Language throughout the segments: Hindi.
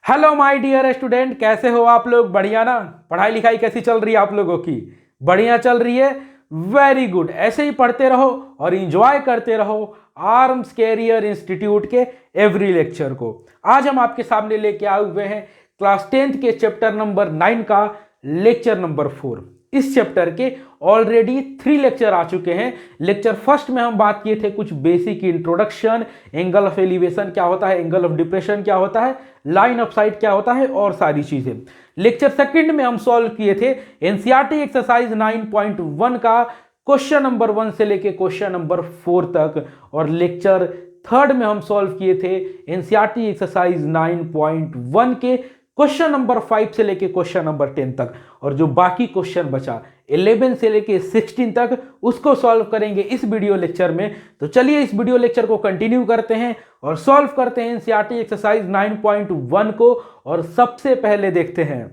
हेलो माय डियर स्टूडेंट, कैसे हो आप लोग? बढ़िया ना? पढ़ाई लिखाई कैसी चल रही है आप लोगों की? बढ़िया चल रही है। Very good. ऐसे ही पढ़ते रहो और इंजॉय करते रहो आर्म्स कैरियर इंस्टीट्यूट के एवरी लेक्चर को। आज हम आपके सामने लेके आए हुए हैं क्लास 10th के चैप्टर नंबर 9 का लेक्चर नंबर 4। इस चैप्टर के ऑलरेडी 3 लेक्चर आ चुके हैं। लेक्चर फर्स्ट में हम बात किए थे कुछ basic introduction, angle of elevation क्या होता है, एंगल ऑफ डिप्रेशन क्या होता है, लाइन ऑफ साइट क्या होता है और सारी चीजें। लेक्चर सेकंड में हम सॉल्व किए थे एनसीईआरटी एक्सरसाइज 9.1 का क्वेश्चन नंबर 1 से लेके क्वेश्चन नंबर 4 तक, और लेक्चर थर्ड में हम सॉल्व किए थे एनसीईआरटी एक्सरसाइज 9.1 के क्वेश्चन नंबर 5 से लेके क्वेश्चन नंबर 10 तक, और जो बाकी क्वेश्चन बचा 11 से लेके 16 तक उसको सॉल्व करेंगे इस वीडियो लेक्चर में। तो चलिए इस वीडियो लेक्चर को कंटिन्यू करते हैं और सॉल्व करते हैं एनसीईआरटी एक्सरसाइज 9.1 को। और सबसे पहले देखते हैं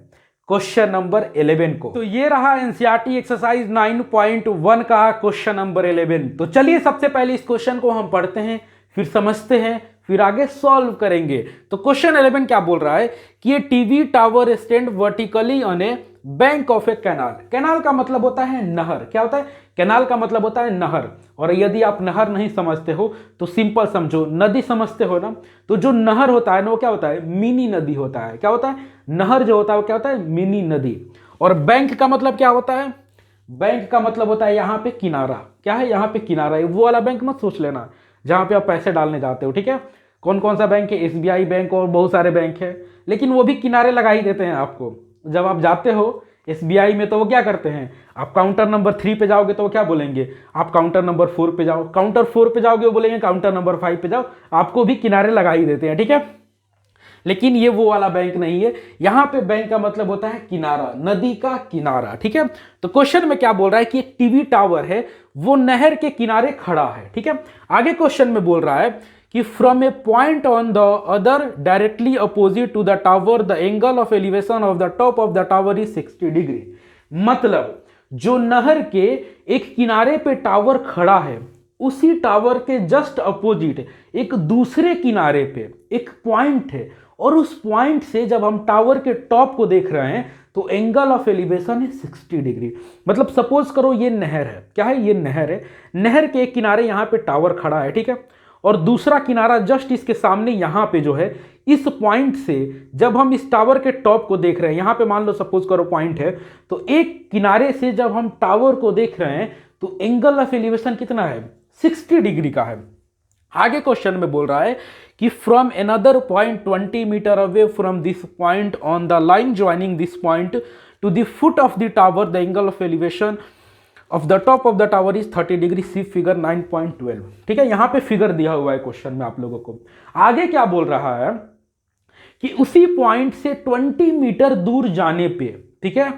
क्वेश्चन नंबर 11 को। तो ये रहा एनसीईआरटी एक्सरसाइज 9.1 का क्वेश्चन नंबर 11। तो चलिए सबसे पहले इस क्वेश्चन को हम पढ़ते हैं, फिर समझते हैं, फिर आगे सॉल्व करेंगे। तो क्वेश्चन 11 क्या बोल रहा है कि ये TV tower stand vertically on A bank of A canal. Canal का मतलब होता है नहर। क्या होता है? कैनाल का मतलब होता है नहर। और यदि आप नहर नहीं समझते हो तो सिंपल समझो, नदी समझते हो ना, तो जो नहर होता है ना वो क्या होता है? मिनी नदी होता है। क्या होता है? नहर जो होता है वो क्या होता है? मिनी नदी। और बैंक का मतलब क्या होता है? बैंक का मतलब होता है यहाँ पे किनारा। क्या है? यहाँ पे किनारा है। वो वाला बैंक मत सोच लेना जहां पे आप पैसे डालने जाते हो, ठीक है? कौन कौन सा बैंक है? एसबीआई बैंक और बहुत सारे बैंक है, लेकिन वो भी किनारे लगा ही देते हैं आपको। जब आप जाते हो एसबीआई में तो वो क्या करते हैं, आप काउंटर नंबर 3 पे जाओगे तो वो क्या बोलेंगे, आप काउंटर नंबर 4 पे जाओ। काउंटर 4 पे जाओगे वो बोलेंगे काउंटर नंबर 5 पे जाओ। आपको भी किनारे लगा ही देते हैं, ठीक है? लेकिन ये वो वाला बैंक नहीं है। यहां पे बैंक का मतलब होता है किनारा, नदी का किनारा, ठीक है? तो क्वेश्चन में क्या बोल रहा है कि एक टीवी टावर है, वो नहर के किनारे खड़ा है, ठीक है? आगे क्वेश्चन में बोल रहा है कि from a point on the other directly opposite to the tower the angle of elevation of the top of the tower is 60 degree. मतलब जो नहर के एक किनारे पे टावर खड़ा है, उसी टावर के जस्ट अपोजिट एक दूसरे किनारे पे एक पॉइंट है, और उस पॉइंट से जब हम टावर के टॉप को देख रहे हैं तो एंगल ऑफ एलिवेशन है 60 डिग्री। मतलब सपोज करो ये नहर है। क्या है? ये नहर है। नहर के एक किनारे यहां पे टावर खड़ा है, ठीक है? और दूसरा किनारा जस्ट इसके सामने यहां पे जो है, इस पॉइंट से जब हम इस टावर के टॉप को देख रहे हैं, यहां पे मान लो सपोज करो पॉइंट है, तो एक किनारे से जब हम टावर को देख रहे हैं तो एंगल ऑफ एलिवेशन कितना है? 60 डिग्री का है। आगे क्वेश्चन में बोल रहा है कि from another point 20 metre away from this point on the line joining this point to the foot of the tower the angle of elevation of the top of the tower is 30 degree. See figure 9.12, ठीक है? यहां पे फिगर दिया हुआ है क्वेश्चन में आप लोगों को। आगे क्या बोल रहा है कि उसी पॉइंट से 20 मीटर दूर जाने पे, ठीक है,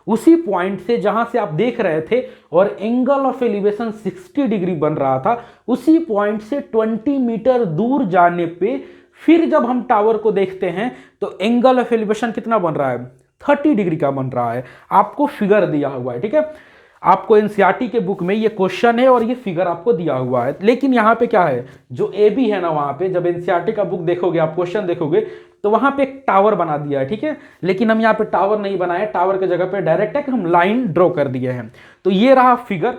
उसी पॉइंट से जहां से आप देख रहे थे और एंगल ऑफ एलिवेशन 60 डिग्री बन रहा था, उसी पॉइंट से 20 मीटर दूर जाने पे फिर जब हम टावर को देखते हैं तो एंगल ऑफ एलिवेशन कितना बन रहा है? 30 डिग्री का बन रहा है। आपको फिगर दिया हुआ है, ठीक है? आपको एनसीईआरटी के बुक में ये क्वेश्चन है और ये फिगर आपको दिया हुआ है। लेकिन यहाँ पे क्या है, जो ए बी है ना, वहां पे जब एनसीईआरटी का बुक देखोगे, आप क्वेश्चन देखोगे तो वहां पे एक टावर बना दिया है, ठीक है? लेकिन हम यहाँ पे टावर नहीं बनाए, टावर के जगह पे डायरेक्ट है कि हम लाइन ड्रॉ कर दिए हैं। तो ये रहा फिगर।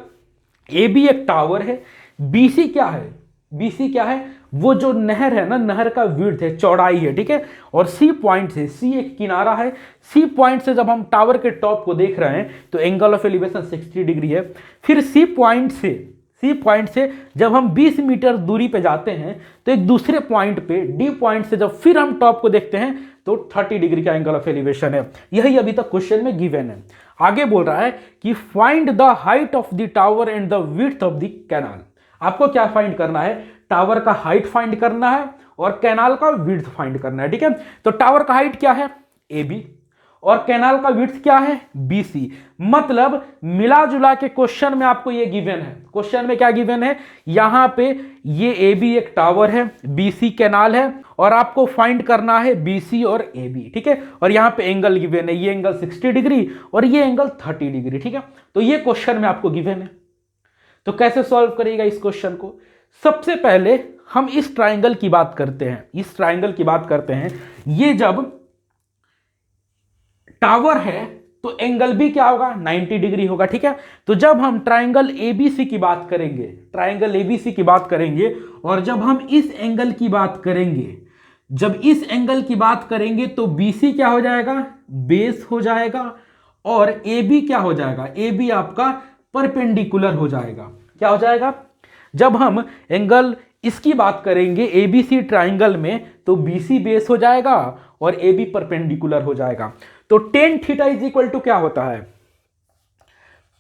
ए बी एक टावर है। बीसी क्या है? बीसी क्या है? वो जो नहर है ना, नहर का विड्थ है, चौड़ाई है, ठीक है? और सी पॉइंट से, सी एक किनारा है, सी पॉइंट से जब हम टावर के टॉप को देख रहे हैं तो एंगल ऑफ एलिवेशन 60 डिग्री है। फिर सी पॉइंट से जब हम 20 मीटर दूरी पे जाते हैं तो एक दूसरे पॉइंट पे, डी पॉइंट से जब फिर हम टॉप को देखते हैं तो 30 डिग्री का एंगल ऑफ एलिवेशन है। यही अभी तक क्वेश्चन में गिवन है। आगे बोल रहा है कि find the height of the tower and the width of the canal. आपको क्या फाइंड करना है? टावर का हाइट फाइंड करना है और कैनाल का विड्थ फाइंड करना है, ठीक है? तो टावर का हाइट क्या है? ए बी, और कैनाल का विड्थ क्या है? बीसी। मतलब मिला जुला के क्वेश्चन में आपको ये गिवन है। क्वेश्चन में क्या गिवन है? यहां पे ये ए बी एक टावर है, बीसी कैनाल है, और आपको फाइंड करना है बीसी और ए बी, ठीक है? और यहां पे एंगल गिवन है, ये एंगल 60 डिग्री और ये एंगल 30 डिग्री, ठीक है? तो ये क्वेश्चन में आपको गिवन है। तो कैसे सॉल्व करेगा इस क्वेश्चन को? सबसे पहले हम इस ट्राइंगल की बात करते हैं। ये जब टावर है तो एंगल भी क्या होगा, 90 डिग्री होगा। ठीक है, तो जब हम ट्राइंगल एबीसी की बात करेंगे, ट्राइंगल एबीसी की बात करेंगे, और जब हम इस एंगल की बात करेंगे, जब इस एंगल की बात करेंगे तो बीसी क्या हो जाएगा, बेस हो जाएगा, और AB क्या हो जाएगा, AB आपका परपेंडिकुलर हो जाएगा। क्या हो जाएगा, जब हम एंगल इसकी बात करेंगे ABC ट्राइंगल में तो BC बेस हो जाएगा और AB परपेंडिकुलर हो जाएगा। तो tan theta is equal to क्या होता है,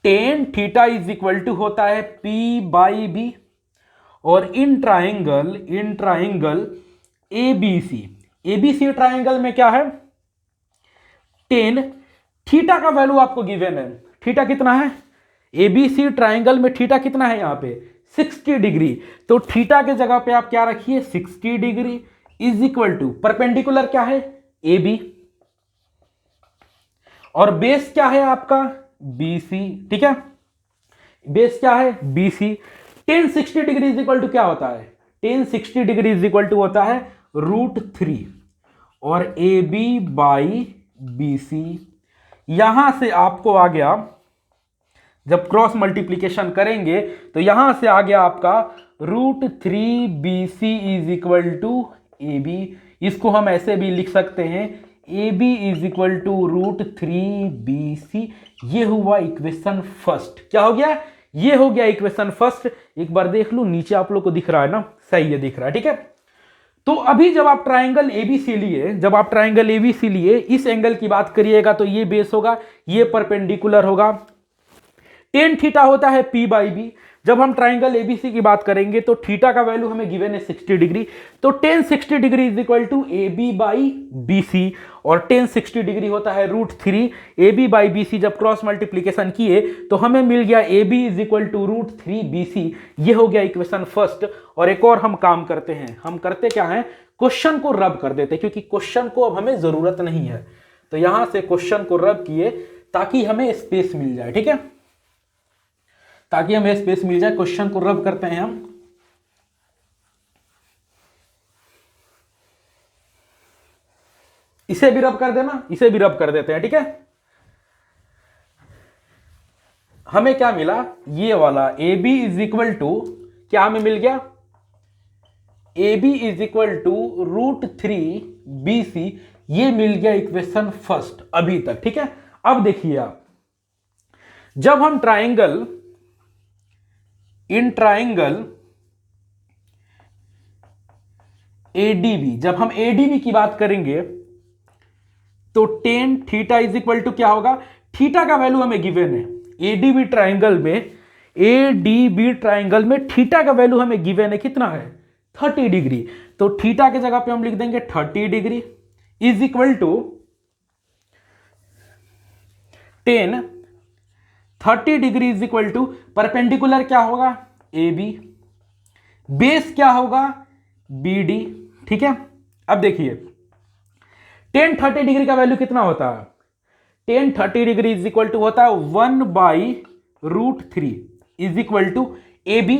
tan theta is equal to होता है P/B, और इन ट्राइंगल ABC ट्राइंगल में क्या है, टेन, थीटा का वैल्यू आपको गिवन है, थीटा कितना है, ABC ट्राइंगल में थीटा कितना है यहां पे 60 डिग्री, तो थीटा के जगह पे आप क्या रखिए 60 degree is equal to perpendicular क्या है AB, और बेस क्या है आपका BC। ठीक है, बेस क्या है BC। Tan 60 degree is equal to क्या होता है, tan 60 degree is equal to होता है √3 और AB/BC। यहां से आपको आ गया, जब क्रॉस मल्टीप्लीकेशन करेंगे तो यहां से आ गया आपका √3BC is equal to AB। इसको हम ऐसे भी लिख सकते हैं AB is equal to √3BC। ये हुआ इक्वेशन फर्स्ट। क्या हो गया, ये हो गया इक्वेशन फर्स्ट। एक बार देख लो नीचे आप लोग को दिख रहा है ना, सही है दिख रहा है। ठीक है, तो अभी जब आप ट्राइंगल ABC लिए, जब आप ट्राइंगल ABC लिए इस एंगल की बात करिएगा तो ये बेस होगा, ये परपेंडिकुलर होगा। टेन थीटा होता है P/B। जब हम ट्राइंगल ABC की बात करेंगे तो थीटा का वैल्यू हमें गिवन है 60 डिग्री, तो tan 60 degree is equal to AB/BC, और टेन 60 डिग्री होता है √3 AB/BC। जब क्रॉस मल्टीप्लीकेशन किए तो हमें मिल गया AB is equal to √3BC। ये हो गया इक्वेशन फर्स्ट। और एक और हम काम करते हैं, हम करते क्या है, क्वेश्चन को रब कर देते हैं, क्योंकि क्वेश्चन को अब हमें जरूरत नहीं है, तो यहां से क्वेश्चन को रब किए ताकि हमें स्पेस मिल जाए। ठीक है, ताकि हमें स्पेस मिल जाए, क्वेश्चन को रब करते हैं हम। इसे भी रब कर देना, इसे भी रब कर देते हैं। ठीक है, हमें क्या मिला, ये वाला AB इज इक्वल टू क्या हमें मिल गया, AB is equal to √3BC। ये मिल गया इक्वेशन फर्स्ट अभी तक। ठीक है, अब देखिए आप, जब हम ट्राइंगल ADB, जब हम ADB की बात करेंगे तो tan theta is equal to क्या होगा, थीटा का वैल्यू हमें गिवन है ADB ट्राइंगल में थीटा का वैल्यू हमें गिवन है कितना है 30 डिग्री। तो थीटा के जगह पे हम लिख देंगे 30 degree is equal to tan 30 degree is equal to perpendicular क्या होगा AB, बेस क्या होगा BD। ठीक है, अब देखिए टेन 30 डिग्री का वैल्यू कितना होता है, tan 30 degree is equal to होता है 1/√3 इज इक्वल टू AB।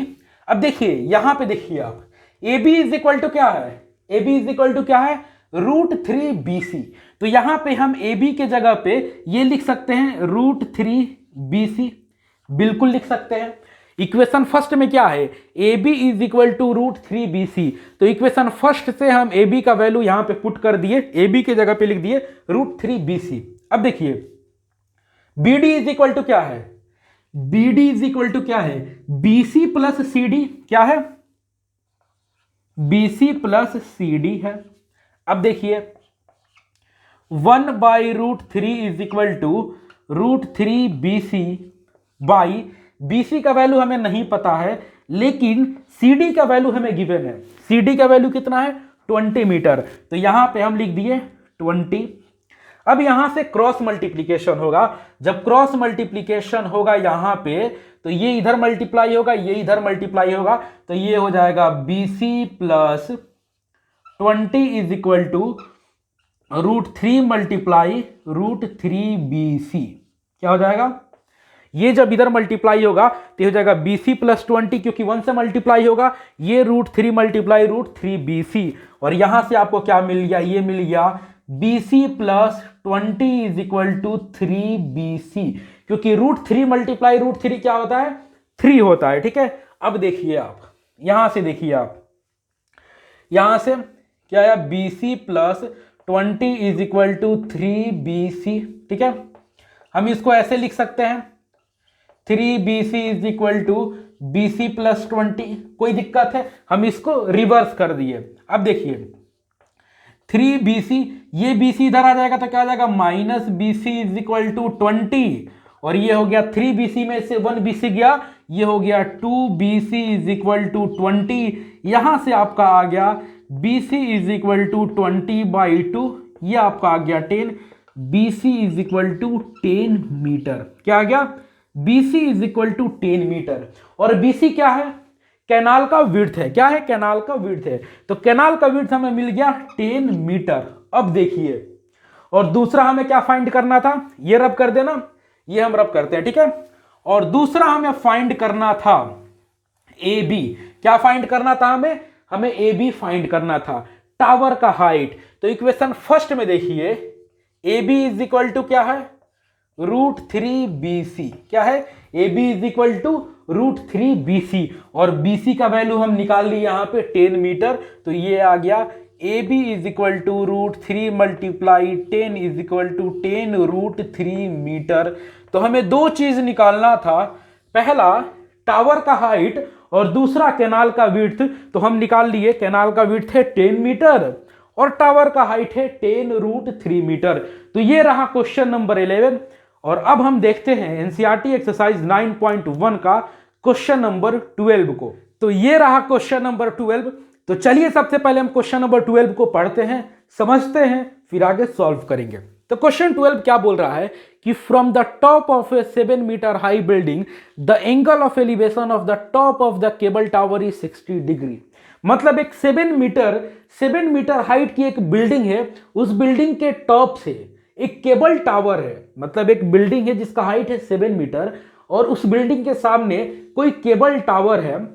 अब देखिए यहां पे देखिए आप, AB इज इक्वल टू क्या है, AB इज इक्वल टू क्या है √3BC। तो यहां पे हम AB के जगह पे ये लिख सकते हैं √3BC, बिल्कुल लिख सकते हैं। इक्वेशन फर्स्ट में क्या है, AB is equal to √3BC। तो इक्वेशन फर्स्ट से हम AB का वैल्यू यहां पे पुट कर दिए, AB के जगह पे लिख दिए √3BC। अब देखिए BD इज इक्वल टू क्या है, BD इज इक्वल टू क्या है BC प्लस CD। क्या है, BC प्लस CD है। अब देखिए 1/√3 is equal to √3BC by BC का वैल्यू हमें नहीं पता है, लेकिन CD का वैल्यू हमें गिवन है। CD का वैल्यू कितना है 20 मीटर, तो यहां पे हम लिख दिए 20। अब यहां से क्रॉस मल्टीप्लीकेशन होगा, जब क्रॉस मल्टीप्लीकेशन होगा यहां पे तो ये इधर मल्टीप्लाई होगा, ये इधर मल्टीप्लाई होगा, तो ये हो जाएगा BC plus 20 is equal to √3 multiply √3BC। क्या हो जाएगा, ये जब इधर मल्टीप्लाई होगा तो हो जाएगा BC प्लस 20, क्योंकि 1 से मल्टीप्लाई होगा, ये √3 मल्टीप्लाई √3BC। और यहां से आपको क्या मिल गया, ये मिल गया BC plus 20 is equal to 3BC, क्योंकि √3 मल्टीप्लाई √3 क्या होता है? 3 होता है। ठीक है, अब देखिए आप यहां से, देखिए आप यहां से क्या है, BC plus 20 is equal to 3BC। ठीक है, हम इसको ऐसे लिख सकते हैं 3BC is equal to BC plus 20। कोई दिक्कत है? हम इसको रिवर्स कर दिए। अब देखिए 3BC, ये BC इधर आ जाएगा तो क्या आ जाएगा, minus BC is equal to 20, और ये हो गया 3BC में से 1BC गया, ये हो गया 2BC इज इक्वल टू 20। यहां से आपका आ गया BC इज इक्वल टू 20/2, ये आपका आ गया 10। BC is equal to 10 metre. क्या आ गया? BC is equal to 10 metre. और BC क्या है? कैनाल का विड्थ है। क्या है? कैनाल का विड्थ है। तो कैनाल का विड्थ हमें मिल गया 10 मीटर। अब देखिए, और दूसरा हमें क्या फाइंड करना था? ये रब कर देना, ये हम रब करते हैं। ठीक है, और दूसरा हमें फाइंड करना था AB। क्या फाइंड करना था हमें? हमें AB फाइंड करना था, टावर का हाइट। तो इक्वेशन फर्स्ट में देखिए AB इज इक्वल टू क्या है, √3BC। क्या है? AB is equal to √3BC, और BC का वैल्यू हम निकाल लिए यहां पे 10 मीटर। तो ये आ गया AB is equal to √3 multiply 10 is equal to 10 √3 metre. तो हमें दो चीज निकालना था, पहला टावर का हाइट और दूसरा कैनाल का विड्थ। तो हम निकाल लिए, कैनाल का विड्थ है 10 मीटर और टावर का हाइट है 10 √3 मीटर। तो ये रहा क्वेश्चन नंबर 11। और अब हम देखते हैं एनसीईआरटी एक्सरसाइज 9.1 का क्वेश्चन नंबर 12 को। तो ये रहा क्वेश्चन नंबर 12। तो चलिए सबसे पहले हम क्वेश्चन नंबर 12 को पढ़ते हैं, समझते हैं, फिर आगे सॉल्व करेंगे। तो क्वेश्चन 12 क्या बोल रहा है कि from the top of a 7 metre high building the angle of elevation of the top of the cable tower is 60 degree. मतलब एक 7 मीटर हाइट की एक बिल्डिंग है, उस बिल्डिंग के टॉप से एक केबल टावर है। मतलब एक बिल्डिंग है जिसका हाइट है 7 मीटर और उस बिल्डिंग के सामने कोई केबल टावर है,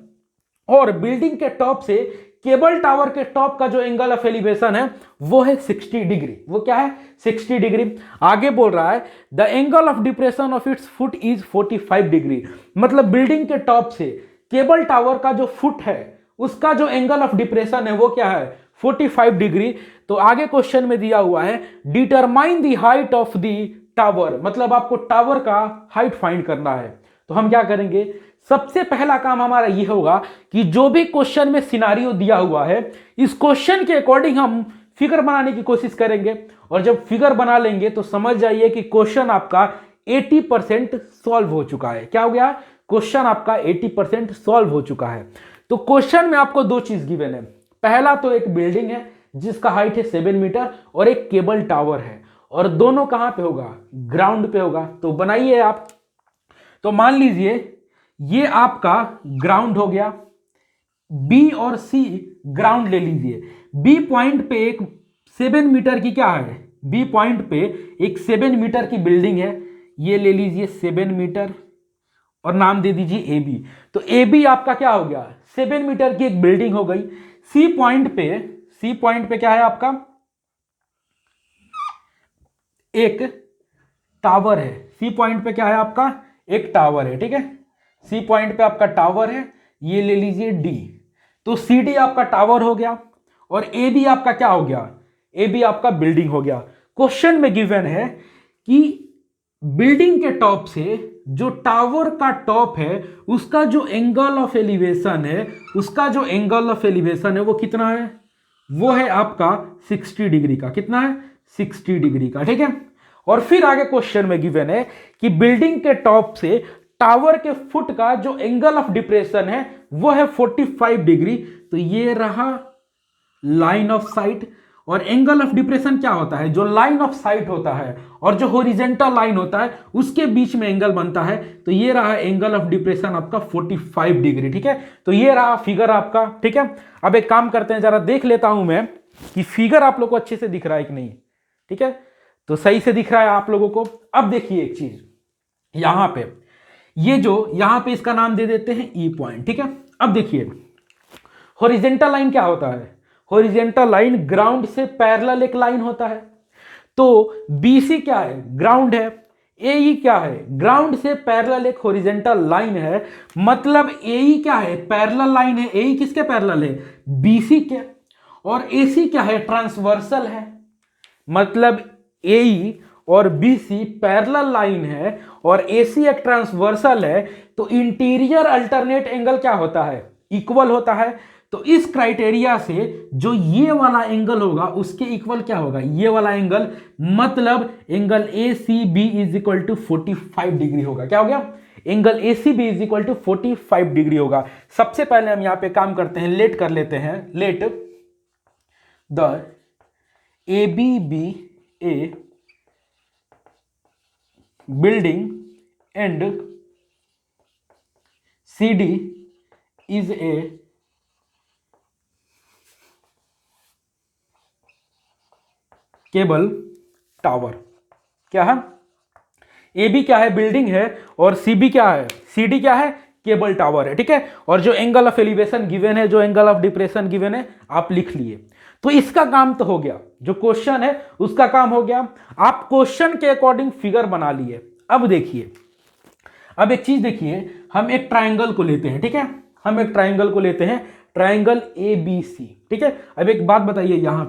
और बिल्डिंग के टॉप से केबल टावर के टॉप का जो एंगल ऑफ एलिवेशन है वो है 60 डिग्री। वो क्या है? 60 डिग्री। आगे बोल रहा है the angle of depression of its foot is 45 degree. मतलब बिल्डिंग के टॉप से केबल टावर का जो फुट है उसका जो एंगल ऑफ डिप्रेशन है वो क्या है? 45 डिग्री। तो आगे क्वेश्चन में दिया हुआ है determine the height of the tower. मतलब आपको टावर का हाइट फाइंड करना है। तो हम क्या करेंगे? सबसे पहला काम हमारा यह होगा कि जो भी क्वेश्चन में सिनारियो दिया हुआ है इस क्वेश्चन के अकॉर्डिंग हम फिगर बनाने की कोशिश करेंगे, और जब फिगर बना लेंगे तो समझ जाइए कि क्वेश्चन आपका 80% सॉल्व हो चुका है। क्या हो गया? क्वेश्चन आपका 80% सॉल्व हो चुका है। तो क्वेश्चन में आपको दो चीज गिवन है। पहला तो एक बिल्डिंग है जिसका हाइट है 7 मीटर और एक केबल टावर है, और दोनों कहां पे होगा? ग्राउंड पे होगा। तो बनाइए आप। तो मान लीजिए ये आपका ग्राउंड हो गया, बी और सी ग्राउंड ले लीजिए। बी पॉइंट पे एक 7 मीटर की क्या है? बी पॉइंट पे एक 7 मीटर की बिल्डिंग है, ये ले लीजिए 7 मीटर और नाम दे दीजिए ए बी। तो ए बी आपका क्या हो गया? 7 मीटर की एक बिल्डिंग हो गई। सी पॉइंट पे क्या है आपका? एक टावर है। सी पॉइंट पे क्या है आपका? एक टावर है। ठीक है, सी पॉइंट पे आपका टावर है, ये ले लीजिए डी। तो सी डी आपका टावर हो गया और ए बी आपका क्या हो गया? ए बी आपका बिल्डिंग हो गया। क्वेश्चन में गिवन है कि बिल्डिंग के टॉप से जो टावर का टॉप है उसका जो एंगल ऑफ एलिवेशन है वो कितना है? वो है आपका 60 डिग्री का। कितना है? 60 डिग्री का। ठीक है, और फिर आगे क्वेश्चन में गिवन है कि बिल्डिंग के टॉप से टावर के फुट का जो एंगल ऑफ डिप्रेशन है वो है 45 डिग्री। तो ये रहा लाइन ऑफ साइट। और एंगल ऑफ डिप्रेशन क्या होता है? जो लाइन ऑफ साइट होता है और जो हॉरिजॉन्टल लाइन होता है उसके बीच में एंगल बनता है। तो ये रहा एंगल ऑफ डिप्रेशन आपका 45 डिग्री। ठीक है, तो ये रहा फिगर आपका। ठीक है, अब एक काम करते हैं, जरा देख लेता हूं मैं कि फिगर आप लोग को अच्छे से दिख रहा है कि नहीं। ठीक है, तो सही से दिख रहा है आप लोगों को। अब देखिए एक चीज, यहां पे ये जो यहां पे इसका नाम दे देते हैं ई पॉइंट। ठीक है, अब देखिए हॉरिजॉन्टल लाइन क्या होता है? हॉरिजॉन्टल लाइन ग्राउंड से पैरेलल एक लाइन होता है। तो BC क्या है, ग्राउंड है। AE क्या है, ग्राउंड से पैरेलल एक हॉरिजॉन्टल लाइन है, मतलब AE क्या है, पैरेलल लाइन है। AE किसके पैरेलल है, BC के। और AC क्या है, ट्रांसवर्सल है, मतलब AE और BC पैरेलल लाइन है और AC एक ट्रांसवर्सल है। तो इंटीरियर अल्टरनेट एंगल क्या होता है, इक्वल होता है। तो इस क्राइटेरिया से जो ये वाला एंगल होगा उसके इक्वल क्या होगा, ये वाला एंगल, मतलब angle ACB is equal to 45 degree होगा। क्या हो गया, angle ACB is equal to 45 degree होगा। सबसे पहले हम यहां पे काम करते हैं, लेट कर लेते हैं, let the ABBA building and CD is a cable tower. क्या है, AB क्या है, बिल्डिंग है, और CB क्या है, CD क्या है, केबल टावर है। ठीक है, और जो एंगल ऑफ एलिवेशन गिवन है, जो एंगल ऑफ डिप्रेशन गिवन है, आप लिख लिए। तो इसका काम तो हो गया, जो क्वेश्चन है उसका काम हो गया। आप क्वेश्चन के अकॉर्डिंग फिगर बना लिए। अब देखिए, अब एक चीज देखिए, हम एक ट्राइंगल को लेते हैं। ठीक है, हम एक ट्राइंगल को लेते हैं, ट्राइंगल ABC। ठीक है, अब एक बात बताइए, यहां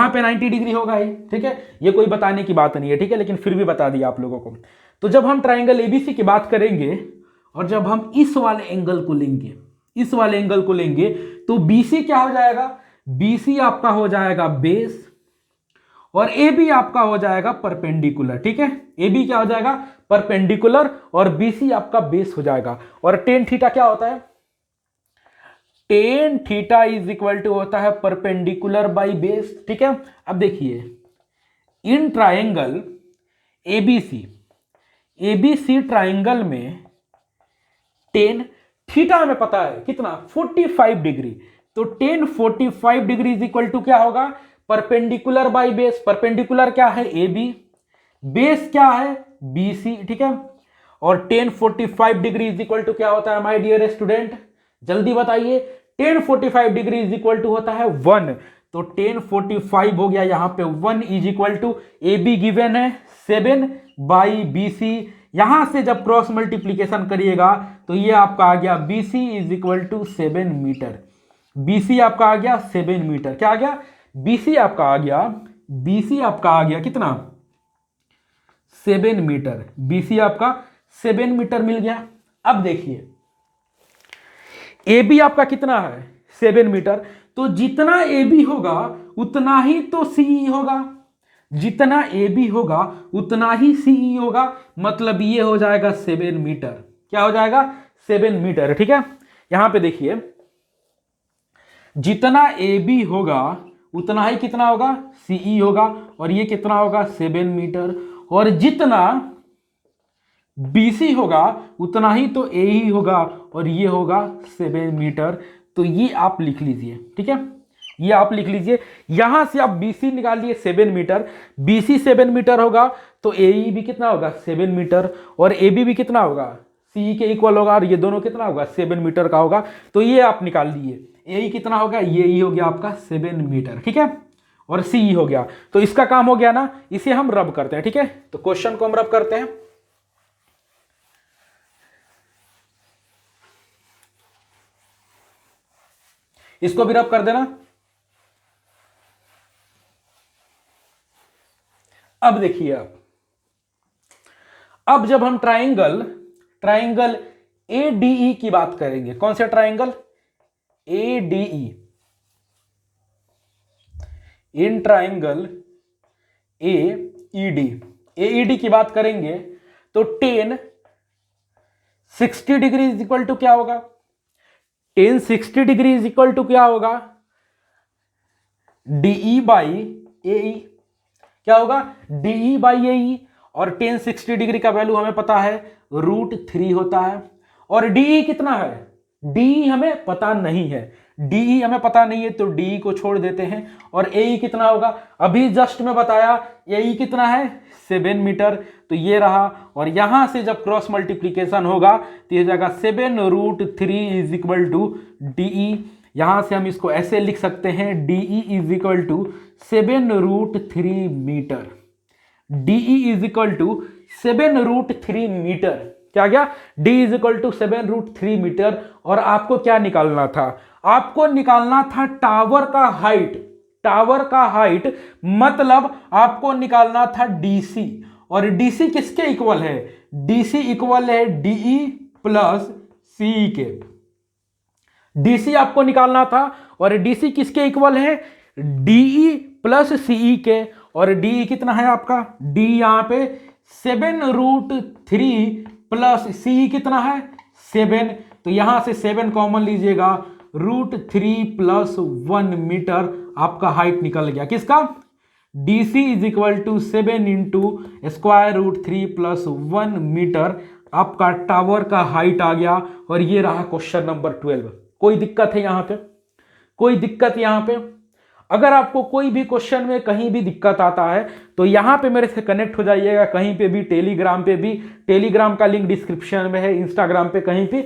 पे 90 डिग्री होगा ये। ठीक है, ये कोई बताने की बात नहीं है, ठीक है, लेकिन फिर भी बता दिया आप लोगों को। तो जब हम ट्राइंगल ABC की बात करेंगे और जब हम इस वाले एंगल को लेंगे, इस वाले एंगल को लेंगे, तो BC क्या हो जाएगा, BC आपका हो जाएगा बेस और AB आपका हो जाएगा परपेंडिकुलर। ठीक है, AB क्या हो जाएगा, परपेंडिकुलर, और BC आपका बेस हो जाएगा। और टेन थीटा क्या होता है, tan theta is equal to होता है परपेंडिकुलर बाई बेस। ठीक है, अब देखिए, इन ट्राइंगल ABC ट्राइंगल में टेन थीटा हमें पता है कितना, 45 डिग्री। तो tan 45 degree is equal to क्या होगा, परपेंडिकुलर बाई बेस। परपेंडिकुलर क्या है, AB, बेस क्या है, BC। ठीक है, और tan 45 degree is equal to क्या होता है माय डियर स्टूडेंट, जल्दी बताइए। Tan 45 degree is equal to होता है 1। तो टेन 45 हो गया, यहां पे 1 is equal to AB given है 7 बाई BC। यहां से जब क्रॉस मल्टीप्लीकेशन करिएगा तो ये आपका आ गया BC is equal to 7 metre. BC आपका आ गया 7 मीटर। क्या आ गया, BC आपका आ गया, BC आपका आ गया कितना, 7 मीटर। BC आपका 7 मीटर मिल गया। अब देखिए, AB आपका कितना है, 7 मीटर। तो जितना AB होगा उतना ही तो CE होगा, जितना AB होगा उतना ही CE होगा, मतलब ये हो जाएगा 7 मीटर। क्या हो जाएगा, 7 मीटर। ठीक है, यहां पे देखिए, जितना AB होगा उतना ही कितना होगा, CE होगा, और ये कितना होगा, 7 मीटर। और जितना BC होगा उतना ही तो AE होगा, और ये होगा 7 मीटर। तो ये आप लिख लीजिए। ठीक है, ये आप लिख लीजिए। यहां से आप BC निकाल लिए 7 मीटर, BC 7 मीटर होगा तो AE भी कितना होगा, 7 मीटर, और AB भी कितना होगा, CE के इक्वल होगा, और ये दोनों कितना होगा, 7 मीटर का होगा। तो ये आप निकाल लिए। AE कितना होगा, ये ही हो गया आपका 7 मीटर। ठीक है, और CE हो गया। तो इसका काम हो गया ना, इसे हम रब करते हैं। ठीक है, तो क्वेश्चन को हम रब करते हैं। इसको भी रब कर देना। अब देखिए, अब जब हम ट्राइंगल ADE की बात करेंगे, कौन से triangle, ADE, in triangle AED की बात करेंगे तो tan 60 degree is equal to क्या होगा, tan 60 degree is equal to क्या होगा, DE बाई AE। क्या होगा, DE बाई AE। और टेन 60 डिग्री का वैल्यू हमें पता है √3 होता है। और DE कितना है, DE हमें पता नहीं है, DE हमें पता नहीं है, तो DE को छोड़ देते हैं। और AE कितना होगा, अभी जस्ट में बताया, AE कितना है, 7 मीटर। तो ये रहा, और यहां से जब क्रॉस मल्टीप्लीकेशन होगा तो ये जाएगा 7 √3 इज इक्वल टू DE। यहां से हम इसको ऐसे लिख सकते हैं, DE is equal to 7√3 metre. DE is equal to 7√3 metre. क्या गया? D is equal to 7√3 metre. और आपको क्या निकालना था? आपको निकालना था टावर का हाइट। टावर का हाइट मतलब आपको निकालना था DC। और DC किसके इक्वल है? DC इक्वल है DE प्लस CE के। DC आपको निकालना था और DC किसके इक्वल है? DE प्लस CE के। और DE कितना है आपका? D यहां पे 7√3 प्लस CE कितना है? 7। तो यहां से 7 कॉमन लीजिएगा, √3 प्लस 1 मीटर आपका हाइट निकल गया। किसका? DC is equal to 7 into √3 plus 1 metre आपका टावर का हाइट आ गया। और ये रहा क्वेश्चन नंबर 12। कोई दिक्कत है यहां पे? कोई दिक्कत यहां पे? अगर आपको कोई भी क्वेश्चन में कहीं भी दिक्कत आता है तो यहां पे मेरे से कनेक्ट हो जाइएगा, कहीं पे भी, टेलीग्राम पे भी। टेलीग्राम का लिंक डिस्क्रिप्शन में है, इंस्टाग्राम पे कहीं पे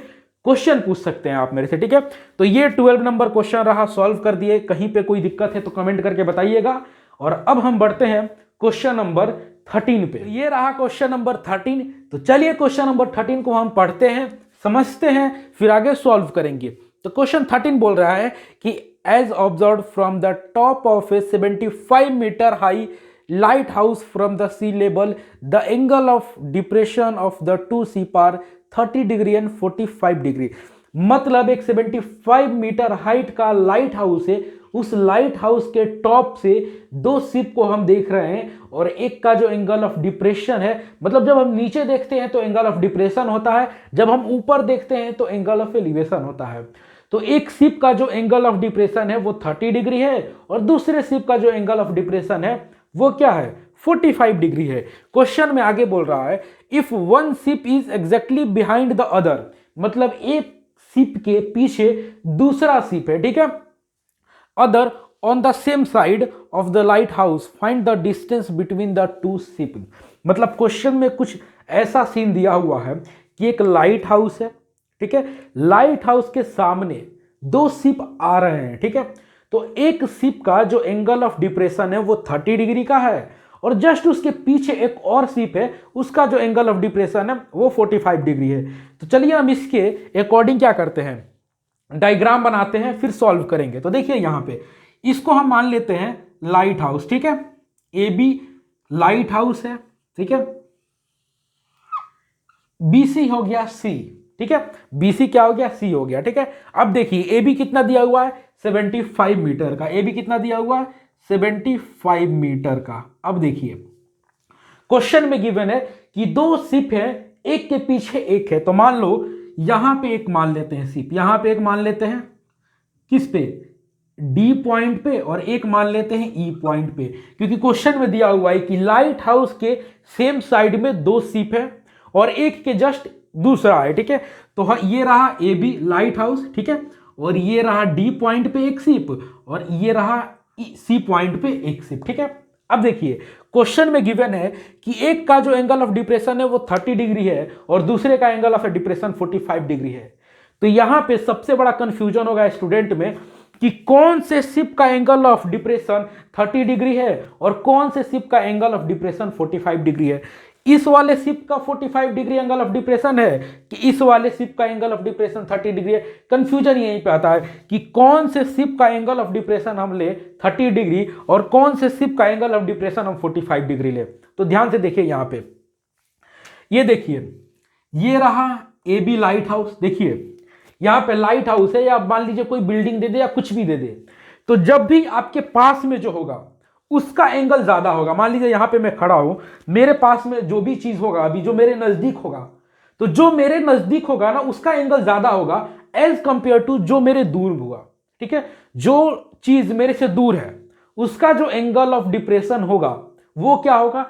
क्वेश्चन पूछ सकते हैं आप मेरे से, ठीक है। तो ये 12 नंबर क्वेश्चन रहा, सॉल्व कर दिए। कहीं पे कोई दिक्कत है तो कमेंट करके बताइएगा। और अब हम बढ़ते हैं क्वेश्चन नंबर 13 पे। ये रहा क्वेश्चन नंबर 13। तो चलिए क्वेश्चन नंबर 13 को हम पढ़ते हैं, समझते हैं, फिर आगे सॉल्व करेंगे। तो क्वेश्चन 13 बोल रहा है कि as observed from the top of a 75 meter high lighthouse from the sea level, the angle of depression of the two ship are 30 degree and 45 degree. मतलब एक 75 मीटर हाइट का लाइट हाउस है, उस लाइट हाउस के टॉप से दो शिप को हम देख रहे हैं और एक का जो एंगल ऑफ डिप्रेशन है, मतलब जब हम नीचे देखते हैं तो एंगल ऑफ डिप्रेशन होता है, जब हम ऊपर देखते हैं तो एंगल ऑफ एलिवेशन होता है। तो एक शिप का जो एंगल ऑफ डिप्रेशन है वो 30 डिग्री है और दूसरे शिप का जो एंगल ऑफ डिप्रेशन है वो क्या है? 45 डिग्री है। क्वेश्चन में आगे बोल रहा है if one ship is exactly behind the other, मतलब एक शिप के पीछे दूसरा शिप है, ठीक है, other on the same side of the light house find the distance between the two ship. मतलब क्वेश्चन में कुछ ऐसा सीन दिया हुआ है कि एक लाइट हाउस है, ठीक है, लाइट हाउस के सामने दो शिप आ रहे हैं, ठीक है। तो एक शिप का जो एंगल ऑफ डिप्रेशन है वो 30 डिग्री का है और जस्ट उसके पीछे एक और शिप है, उसका जो एंगल ऑफ डिप्रेशन है वो 45 डिग्री है। तो चलिए हम इसके अकॉर्डिंग क्या करते हैं, डायग्राम बनाते हैं, फिर सॉल्व करेंगे। तो देखिए यहां पे इसको हम मान लेते हैं लाइट हाउस, ठीक है, ए बी लाइट हाउस है, ठीक है, BC हो गया C, ठीक है, BC क्या हो गया? C हो गया, ठीक है। अब देखिए AB कितना दिया हुआ है? 75 मीटर का। AB कितना दिया हुआ है? 75 मीटर का। अब देखिए क्वेश्चन में गिवन है कि दो शिप है, एक के पीछे एक है। तो मान लो यहां पे एक मान लेते हैं शिप, यहां पे एक मान लेते हैं, किस पे? D पॉइंट पे, और एक मान लेते हैं E पॉइंट पे, क्योंकि क्वेश्चन में दिया हुआ है कि लाइट हाउस के सेम साइड में दो शिप है और एक के जस्ट दूसरा है, ठीक है। तो ये रहा AB लाइट हाउस, ठीक है, और ये रहा D पॉइंट पे एक शिप और ये रहा C पॉइंट पे एक शिप, ठीक है। अब देखिए क्वेश्चन में गिवन है कि एक का जो एंगल ऑफ डिप्रेशन है वो 30 डिग्री है और दूसरे का एंगल ऑफ डिप्रेशन 45 डिग्री है। तो यहां पे सबसे बड़ा कंफ्यूजन होगा स्टूडेंट में कि कौन से शिप का एंगल ऑफ डिप्रेशन 30 डिग्री है और कौन से शिप का एंगल ऑफ डिप्रेशन 45 डिग्री है। इस वाले शिप का 45 डिग्री एंगल ऑफ डिप्रेशन है कि इस वाले शिप का एंगल ऑफ डिप्रेशन 30 डिग्री है। कंफ्यूजन यहीं पे आता है कि कौन से शिप का एंगल ऑफ डिप्रेशन हम ले 30 डिग्री और कौन से शिप का एंगल ऑफ डिप्रेशन हम 45 डिग्री ले। तो ध्यान से देखिए यहां पे, ये देखिए ये रहा AB लाइट हाउस, देखिए यहां पे लाइट हाउस है, या मान लीजिए कोई बिल्डिंग दे दे या कुछ भी दे दे, तो जब भी आपके पास में जो होगा उसका एंगल ज्यादा होगा। मान लीजिए यहां पे मैं खड़ा हूं, मेरे पास में जो भी चीज होगा अभी जो मेरे नजदीक होगा, तो जो मेरे नजदीक होगा ना उसका एंगल ज्यादा होगा एज कंपेयर टू जो मेरे दूर होगा, ठीक है। जो चीज मेरे से दूर है उसका जो एंगल ऑफ डिप्रेशन होगा वो क्या होगा?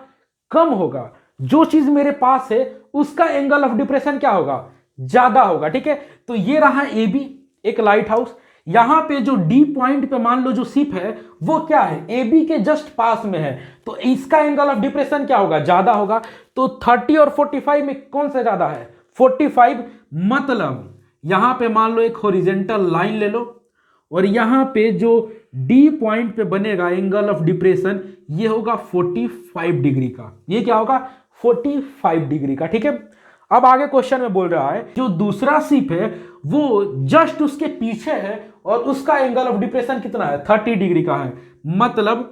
कम होगा। जो चीज मेरे पास है उसका एंगल ऑफ डिप्रेशन क्या होगा? ज्यादा होगा, ठीक है। तो ये रहा AB एक लाइट हाउस, यहां पे जो D पॉइंट पे मान लो जो शिप है वो क्या है? AB के जस्ट पास में है, तो इसका एंगल ऑफ डिप्रेशन क्या होगा? ज्यादा होगा। तो 30 और 45 में कौन सा ज्यादा है? 45। मतलब यहां पे मान लो एक हॉरिजेंटल लाइन ले लो और यहाँ पे जो डी पॉइंट पे बनेगा एंगल ऑफ डिप्रेशन, ये होगा 45 डिग्री का। ये क्या होगा? 45 डिग्री का। ठीक है, अब आगे क्वेश्चन में बोल रहा है जो दूसरा शिप है वो जस्ट उसके पीछे है और उसका एंगल ऑफ डिप्रेशन कितना है? 30 डिग्री का है। मतलब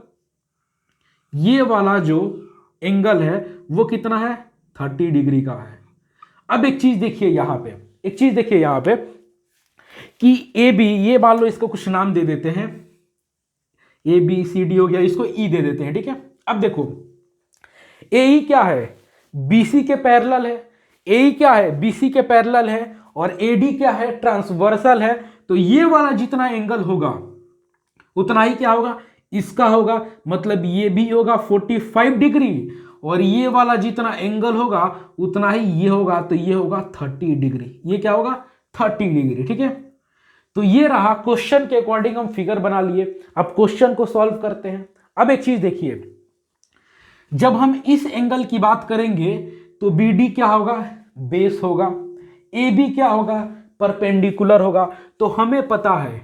ये वाला जो एंगल है वो कितना है? 30 डिग्री का है। अब एक चीज देखिए यहां पे, एक चीज देखिए यहां पे कि ए बी, ये मान लो इसको कुछ नाम दे देते हैं, ए बी सी डी हो गया, इसको ई दे देते हैं। ठीक है, अब देखो ए ई क्या है? बीसी के पैरेलल है। ए ई क्या है? बीसी के पैरेलल है। और ए डी क्या है? ट्रांसवर्सल है। तो ये वाला जितना एंगल होगा उतना ही क्या होगा? इसका होगा। मतलब ये भी होगा 45 डिग्री और ये वाला जितना एंगल होगा उतना ही ये होगा, तो ये होगा 30 डिग्री। ये क्या होगा? 30 डिग्री। ठीक है, तो ये रहा क्वेश्चन के अकॉर्डिंग हम फिगर बना लिए। अब क्वेश्चन को सॉल्व करते हैं। अब एक चीज देखिए, जब हम इस एंगल की बात करेंगे तो बी डी क्या होगा? बेस होगा। ए बी क्या होगा? परपेंडिकुलर होगा। तो हमें पता है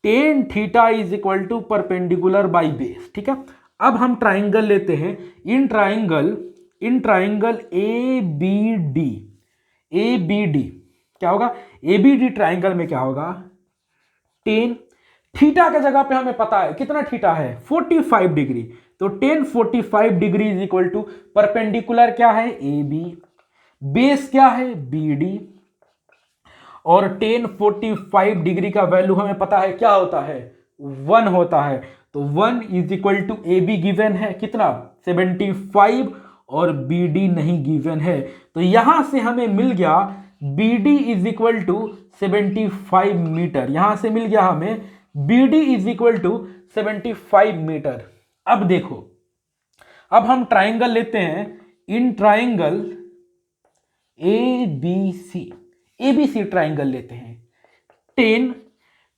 tan theta is equal to perpendicular by base. ठीक है, अब हम ट्राइंगल लेते हैं। In triangle A B D क्या होगा? ए बी डी ट्राइंगल में क्या होगा? टेन थीटा के जगह पे हमें पता है कितना थीटा है? 45 डिग्री। तो tan 45 degree is equal to perpendicular क्या है? ए बी, बेस क्या है? बी डी, और टेन 45 डिग्री का वैल्यू हमें पता है क्या होता है? 1 होता है। तो 1 is equal to A B given है कितना? 75 और बी डी नहीं गिवन है। तो यहां से हमें मिल गया B D is equal to 75 metre. यहां से मिल गया हमें B D is equal to 75 metre. अब देखो, अब हम ट्राइंगल लेते हैं। In triangle A B C triangle लेते हैं। टेन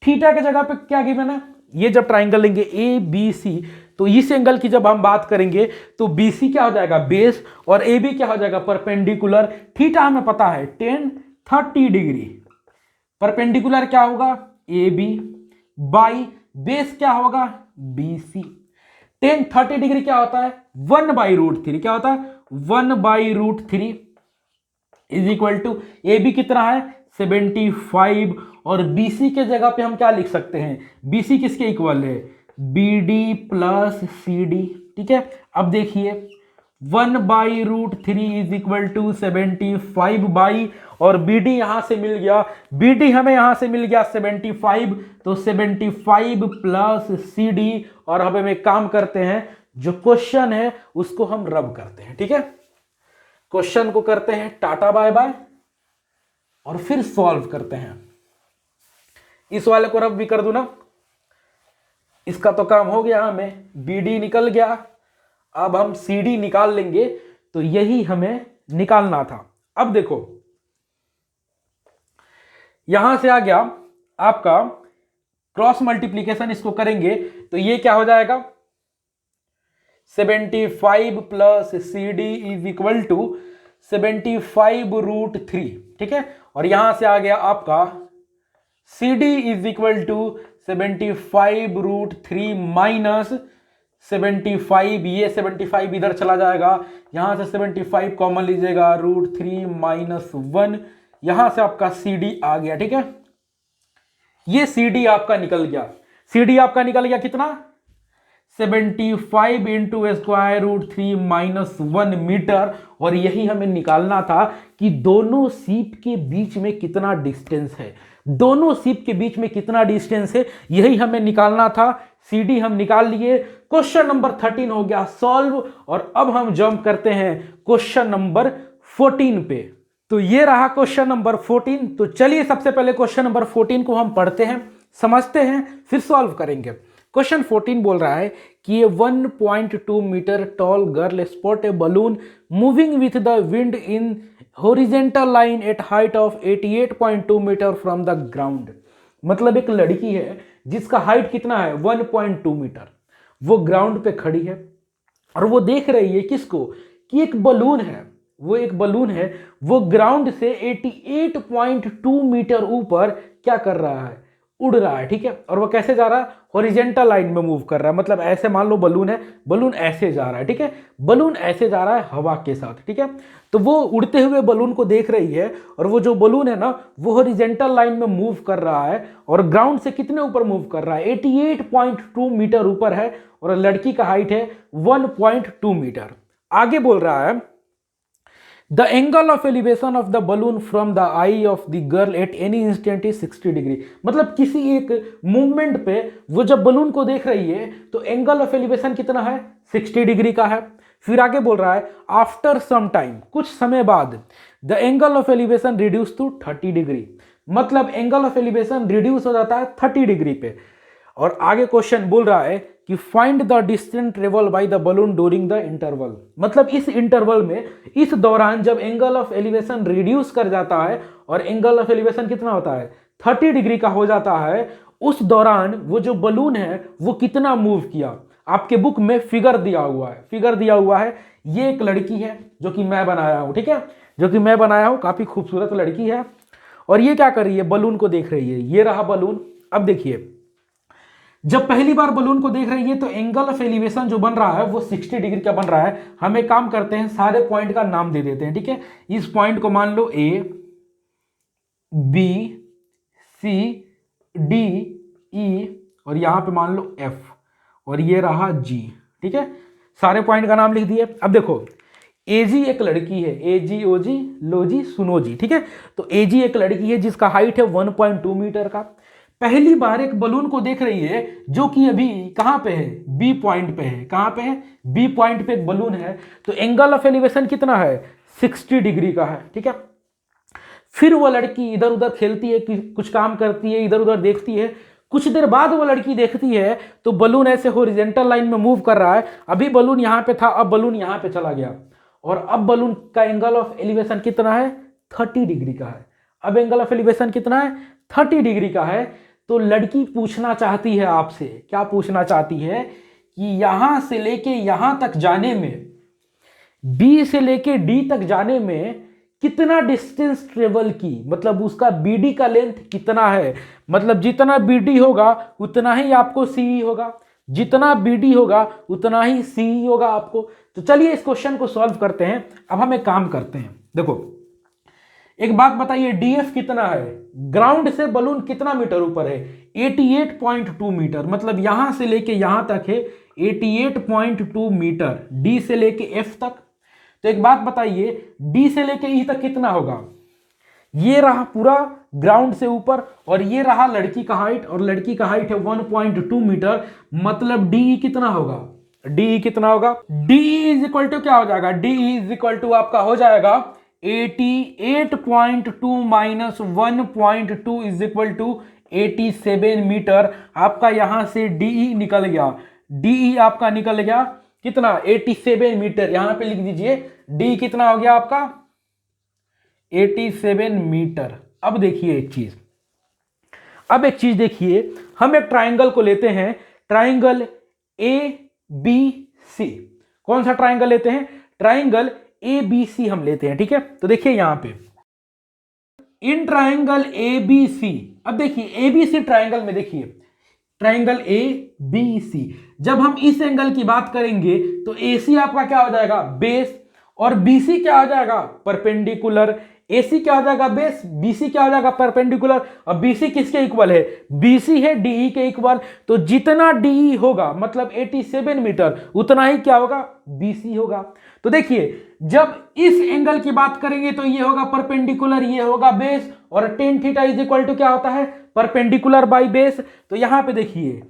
थीटा के जगह पे क्या गिवन है? ये जब ट्राइंगल लेंगे ए बी सी, तो इस एंगल की जब हम बात करेंगे तो बी सी क्या हो जाएगा? बेस, और ए बी क्या हो जाएगा? परपेंडिकुलर। थीटा हमें पता है टेन 30 डिग्री। परपेंडिकुलर क्या होगा? ए बी बाई बेस क्या होगा? B C. टेन 30 डिग्री क्या होता है? 1/√3। क्या होता है? 1/√3 is equal to A B कितना है? 75। और BC के जगह पे हम क्या लिख सकते हैं? BC किसके इक्वल है? BD plus CD। ठीक है, अब देखिए 1/√3 इज इक्वल टू 75 बाई, और BD यहां से मिल गया, BD हमें यहां से मिल गया 75, तो 75 प्लस CD। और अब हम एक काम करते हैं, जो क्वेश्चन है उसको हम रब करते हैं। ठीक है, क्वेश्चन को करते हैं टाटा बाय बाय और फिर सॉल्व करते हैं। इस वाले को रब भी कर दूं ना, इसका तो काम हो गया, हमें BD निकल गया। अब हम CD निकाल लेंगे, तो यही हमें निकालना था। अब देखो यहां से आ गया आपका क्रॉस मल्टीप्लीकेशन, इसको करेंगे तो ये क्या हो जाएगा? 75 plus CD is equal to 75√3। ठीक है, और यहां से आ गया आपका CD is equal to 75√3 minus 75, ये 75 इधर चला जाएगा, यहां से 75 कॉमन लीजिएगा, √3 माइनस 1, यहां से आपका CD आ गया। ठीक है, ये CD आपका निकल गया। CD आपका निकल गया कितना? 75 इंटू √3 माइनस 1 मीटर। और यही हमें निकालना था कि दोनों सीप के बीच में कितना डिस्टेंस है, दोनों सीप के बीच में कितना डिस्टेंस है, यही हमें निकालना था। CD हम निकाल लिए। क्वेश्चन नंबर 13 हो गया सॉल्व। और अब हम जंप करते हैं क्वेश्चन नंबर 14 पे। तो ये रहा क्वेश्चन नंबर 14। तो चलिए सबसे पहले क्वेश्चन नंबर 14 को हम पढ़ते हैं, समझते हैं, फिर सॉल्व करेंगे। क्वेश्चन 14 बोल रहा है कि 1.2 metre tall girl spot a balloon moving with the wind in horizontal line at height of 88.2 metre from the ground. मतलब एक लड़की है जिसका हाइट कितना है? 1.2 मीटर। वो ग्राउंड पे खड़ी है और वो देख रही है किसको? कि एक बलून है, वो एक बलून है, वो ग्राउंड से 88.2 मीटर ऊपर क्या कर रहा है? उड़ रहा है, ठीक है। और वो कैसे जा रहा है, हॉरिजेंटल लाइन में मूव कर रहा है, मतलब ऐसे मान लो बलून है, बलून ऐसे जा रहा है, ठीक है, बलून ऐसे जा रहा है हवा के साथ, ठीक है। तो वो उड़ते हुए बलून को देख रही है और वो जो बलून है ना वो हॉरिजेंटल लाइन में मूव कर रहा है और ग्राउंड से कितने ऊपर मूव कर रहा है, 88.2 मीटर ऊपर है और लड़की का हाइट है 1.2 मीटर। आगे बोल रहा है the angle of elevation of the balloon from the I of the girl at any instant is 60 degree. मतलब किसी एक मूवमेंट पे वो जब बलून को देख रही है तो एंगल ऑफ एलिवेशन कितना है, 60 डिग्री का है। फिर आगे बोल रहा है आफ्टर सम टाइम, कुछ समय बाद, the angle of elevation reduce to 30 degree. मतलब एंगल ऑफ एलिवेशन रिड्यूस हो जाता है 30 डिग्री पे। और आगे क्वेश्चन बोल रहा है कि find the distance travel by the balloon during the interval. मतलब इस इंटरवल में, इस दौरान जब एंगल ऑफ एलिवेशन रिड्यूस कर जाता है और एंगल ऑफ एलिवेशन कितना होता है 30 डिग्री का हो जाता है, उस दौरान वो जो बलून है वो कितना मूव किया। आपके बुक में फिगर दिया हुआ है, फिगर दिया हुआ है। ये एक लड़की है जो कि मैं बनाया हूं, ठीक है, जो कि मैं बनाया हूं, काफी खूबसूरत लड़की है। और ये क्या कर रही है, बलून को देख रही है। ये रहा बलून। अब देखिए जब पहली बार बलून को देख रही है तो एंगल ऑफ एलिवेशन जो बन रहा है वो 60 डिग्री का बन रहा है। हम एक काम करते हैं, सारे पॉइंट का नाम दे देते हैं, ठीक है। इस पॉइंट को मान लो ए, बी, सी, डी, ई और यहां पे मान लो एफ और ये रहा जी, ठीक है। सारे पॉइंट का नाम लिख दिए। अब देखो एजी एक लड़की है, एजी ओजी लोजी सुनोजी, ठीक है। तो एजी एक लड़की है जिसका हाइट है 1.2 मीटर का। पहली बार एक बलून को देख रही है जो कि अभी कहां पे है, बी पॉइंट पे है। कहां पे है, बी पॉइंट पे एक बलून है। तो एंगल ऑफ एलिवेशन कितना है, 60 डिग्री का है, ठीक है। फिर वो लड़की इधर उधर खेलती है, कुछ काम करती है, इधर उधर देखती है। कुछ देर बाद वो लड़की देखती है तो बलून ऐसे हॉरिजॉन्टल लाइन में मूव कर रहा है। अभी बलून यहां पे था, अब बलून यहां पे चला गया और अब बलून का एंगल ऑफ एलिवेशन कितना है, 30 डिग्री का है। अब एंगल ऑफ एलिवेशन कितना है, 30 डिग्री का है। तो लड़की पूछना चाहती है आपसे, क्या पूछना चाहती है कि यहां से लेके यहां तक जाने में, बी से लेके डी तक जाने में कितना डिस्टेंस ट्रेवल की, मतलब उसका बीडी का लेंथ कितना है। मतलब जितना बीडी होगा उतना ही आपको सीई होगा, जितना बीडी होगा उतना ही सीई होगा आपको। तो चलिए इस क्वेश्चन को सॉल्व करते हैं। अब हम एक काम करते हैं, देखो एक बात बताइए, डीएफ कितना है, ग्राउंड से बलून कितना मीटर ऊपर है, 88.2 मीटर। मतलब यहां से लेके यहां तक है 88.2 मीटर, डी से लेके एफ तक। तो एक बात बताइए, डी से लेके ई तक कितना होगा। ये रहा पूरा ग्राउंड से ऊपर और ये रहा लड़की का हाइट, और लड़की का हाइट है 1.2 मीटर। मतलब डी कितना होगा, डी कितना होगा, डी इज इक्वल टू क्या हो जाएगा, डी इज इक्वल टू आपका हो जाएगा 88.2 minus 1.2 is equal to 87 metre. आपका यहां से डीई निकल गया, डीई आपका निकल गया कितना, 87 मीटर। यहां पे लिख दीजिए डी कितना हो गया आपका, 87 मीटर। अब देखिए एक चीज, अब एक चीज देखिए, हम एक ट्राइंगल को लेते हैं, ट्राइंगल ए बी सी। कौन सा ट्राइंगल लेते हैं, ट्राइंगल ए बी सी हम लेते हैं, ठीक है। तो देखिए यहां पे इन ट्राइंगल ए बी सी, अब देखिए ए बी सी ट्राइंगल में देखिए ट्राइंगल ए बी सी, जब हम इस एंगल की बात करेंगे तो ए सी आपका क्या हो जाएगा, बेस, और बी सी क्या हो जाएगा, परपेंडिकुलर। AC क्या हो जाएगा बेस, BC क्या हो जाएगा परपेंडिकुलर। और BC किसके इक्वल है, BC है DE के इक्वल। तो जितना DE होगा मतलब 87 मीटर, उतना ही क्या होगा, BC होगा। तो देखिए जब इस एंगल की बात करेंगे तो ये होगा परपेंडिकुलर, ये होगा बेस, और tan theta is equal to क्या होता है, परपेंडिकुलर बाई बेस। तो यहां पे देखिए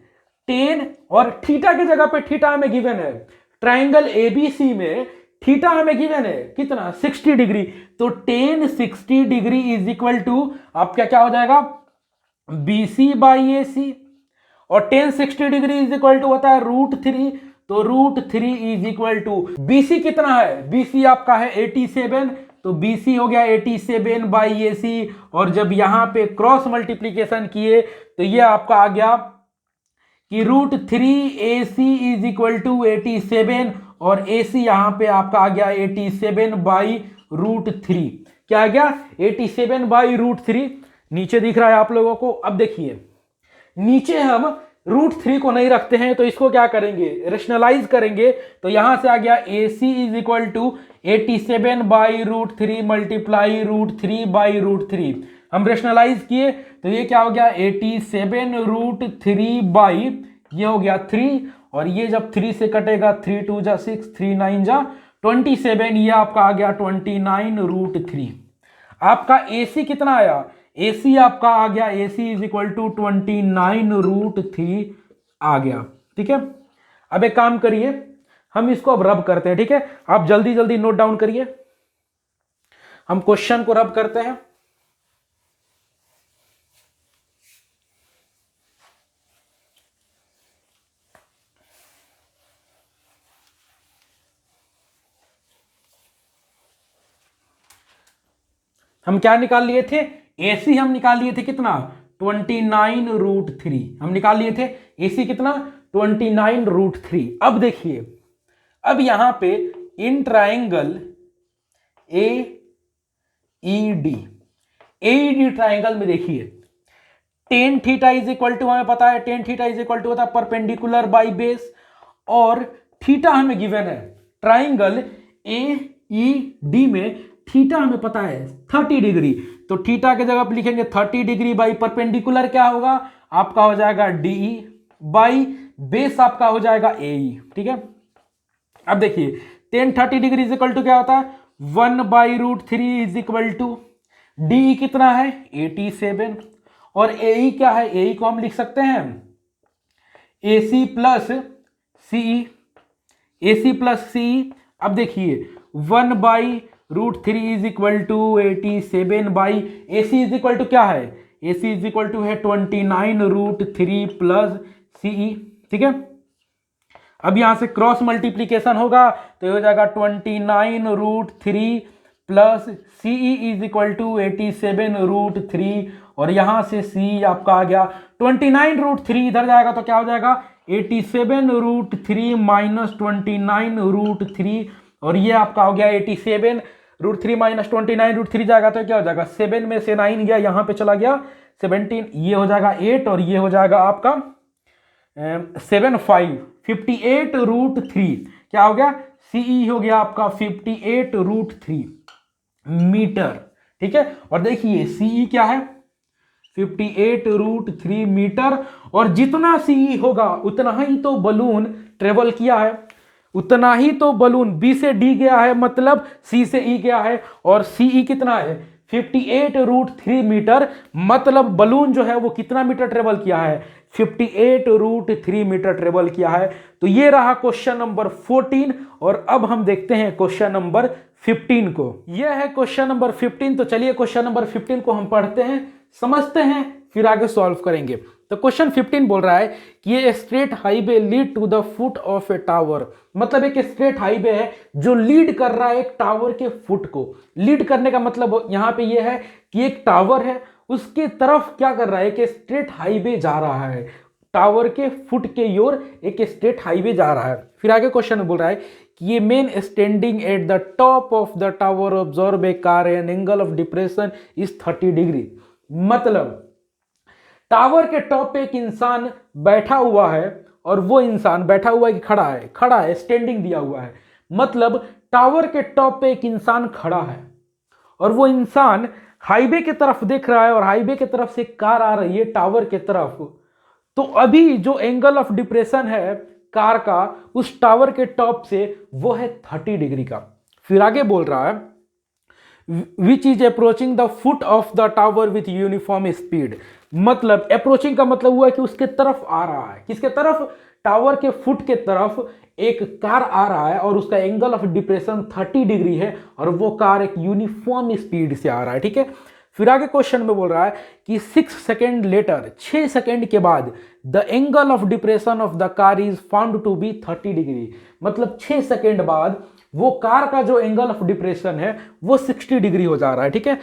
टेन और थीटा की जगह पे थीटा हमें गिवन है, ट्राइंगल ABC में थीटा हमें गिवन है कितना, 60 डिग्री। तो tan 60 degree is equal to आपका क्या हो जाएगा, BC बाई AC, और tan 60 degree is equal to होता है √3। तो √3 इज इक्वल टू BC कितना है, BC आपका है 87, तो BC हो गया 87 बाई AC। और जब यहां पे क्रॉस मल्टीप्लीकेशन किए तो ये आपका आ गया कि √3 AC इज इक्वल टू 87, और AC यहां पे आपका आ गया 87 बाई √3। क्या आ गया, 87 बाई √3, नीचे दिख रहा है आप लोगों को। अब देखिए नीचे हम √3 को नहीं रखते हैं, तो इसको क्या करेंगे, रेशनलाइज करेंगे। तो यहां से आ गया AC is equal to 87/√3 multiply √3/√3। हम रेशनलाइज किए तो ये क्या हो गया, 87√3 बाई ये हो गया 3, और ये जब 3 से कटेगा 3 2 जा 6, 3 9 जा 27, ये आपका आ गया 29√3। आपका AC कितना आया, AC आपका आ गया, AC इज इक्वल टू 29√3 आ गया। ठीक है, अब एक काम करिए, हम इसको अब रब करते हैं। ठीक है, आप जल्दी जल्दी नोट डाउन करिए, हम क्वेश्चन को रब करते हैं। हम क्या निकाल लिए थे, AC हम निकाल लिए थे कितना, 29√3 हम निकाल लिए थे। AC कितना, 29√3। अब देखिए, अब यहां पे इन ट्राइंगल AED ट्राइंगल में देखिए tan theta is equal to, हमें पता है tan theta is equal to होता है परपेंडिकुलर बाई बेस, और थीटा हमें गिवन है। ट्राइंगल AED में थीटा हमें पता है 30 डिग्री, तो थीटा के जगह पे लिखेंगे 30 डिग्री बाई परपेंडिकुलर क्या होगा आपका, हो जाएगा DE बाई बेस आपका हो जाएगा AE। ठीक है, अब देखिए tan 30 degree is equal to क्या होता है, 1/√3 इज इक्वल टू DE कितना है 87, और AE क्या है, AE को हम लिख सकते हैं AC plus CE, AC plus CE। अब देखिए 1/√3 is equal to 87 by AC is equal to क्या है, AC इज इक्वल टू है 29√3 प्लस CE। ठीक है, अब यहां से क्रॉस मल्टीप्लीकेशन होगा तो ये हो जाएगा 29√3 plus CE is equal to 87√3, और यहां से CE आपका आ गया 29√3, इधर जाएगा तो क्या हो जाएगा 87√3 माइनस 29√3, और ये आपका हो गया 87√3 माइनस 29√3 जाएगा तो क्या हो जाएगा, 7 में से 9 गया, यहां पे चला गया 17, ये हो जाएगा 8, और ये हो जाएगा आपका 7 5 58√3 क्या हो गया, CE हो गया आपका 58√3 मीटर। ठीक है, और देखिए CE क्या है 58√3 मीटर, और जितना CE होगा उतना ही तो बलून ट्रेवल किया है, उतना ही तो बलून B से D गया है, मतलब C से E गया है, और CE कितना है 58√3 मीटर, मतलब बलून जो है वो कितना मीटर ट्रेवल किया है, 58√3 मीटर ट्रेवल किया है। तो ये रहा क्वेश्चन नंबर 14, और अब हम देखते हैं क्वेश्चन नंबर 15 को। यह है क्वेश्चन नंबर 15, तो चलिए क्वेश्चन नंबर 15 को हम पढ़ते हैं, समझते हैं, फिर आगे सॉल्व करेंगे। तो क्वेश्चन 15 बोल रहा है कि ये straight highway lead to the foot of a tower, मतलब एक स्ट्रेट हाईवे है जो लीड कर रहा है एक टावर के फुट को। लीड करने का मतलब यहां पे ये है कि एक टावर है, उसके तरफ क्या कर रहा है, एक स्ट्रेट हाईवे जा रहा है, टावर के फुट के ओर एक स्ट्रेट हाईवे जा रहा है। फिर आगे क्वेश्चन में बोल रहा है कि ये man standing at the top of the tower observe a car an angle of depression is 30 degree, मतलब टावर के टॉप पे एक इंसान बैठा हुआ है, और वो इंसान बैठा हुआ है कि खड़ा है, खड़ा है, स्टैंडिंग दिया हुआ है, मतलब टावर के टॉप पे एक इंसान खड़ा है, और वो इंसान हाईवे की तरफ देख रहा है, और हाईवे की तरफ से कार आ रही है टावर के तरफ। तो अभी जो एंगल ऑफ डिप्रेशन है कार का उस टावर के टॉप से वो है 30 डिग्री का। फिर आगे बोल रहा है which is approaching the foot of the tower with uniform speed, मतलब अप्रोचिंग का मतलब हुआ कि उसके तरफ आ रहा है, किसके तरफ, टावर के फुट के तरफ एक कार आ रहा है, और उसका एंगल ऑफ डिप्रेशन 30 डिग्री है, और वो कार एक यूनिफॉर्म स्पीड से आ रहा है। ठीक है, फिर आगे क्वेश्चन में बोल रहा है कि 6 सेकेंड लेटर, 6 सेकेंड के बाद the angle of depression of the car is found to be 30 degree, मतलब 6 सेकेंड बाद वो कार का जो एंगल ऑफ डिप्रेशन है वो 60 डिग्री हो जा रहा है। ठीक है,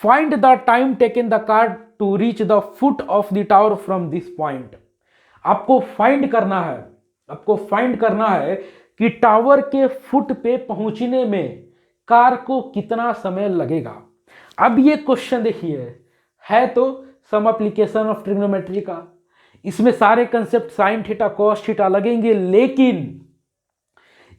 find the time taken the car to reach the foot of the tower from this point, आपको फाइंड करना है, आपको फाइंड करना है कि टावर के फुट पे पहुंचने में कार को कितना समय लगेगा। अब ये क्वेश्चन देखिए है तो सम एप्लीकेशन ऑफ ट्रिग्नोमेट्री का, इसमें सारे concept sine theta cos theta लगेंगे, लेकिन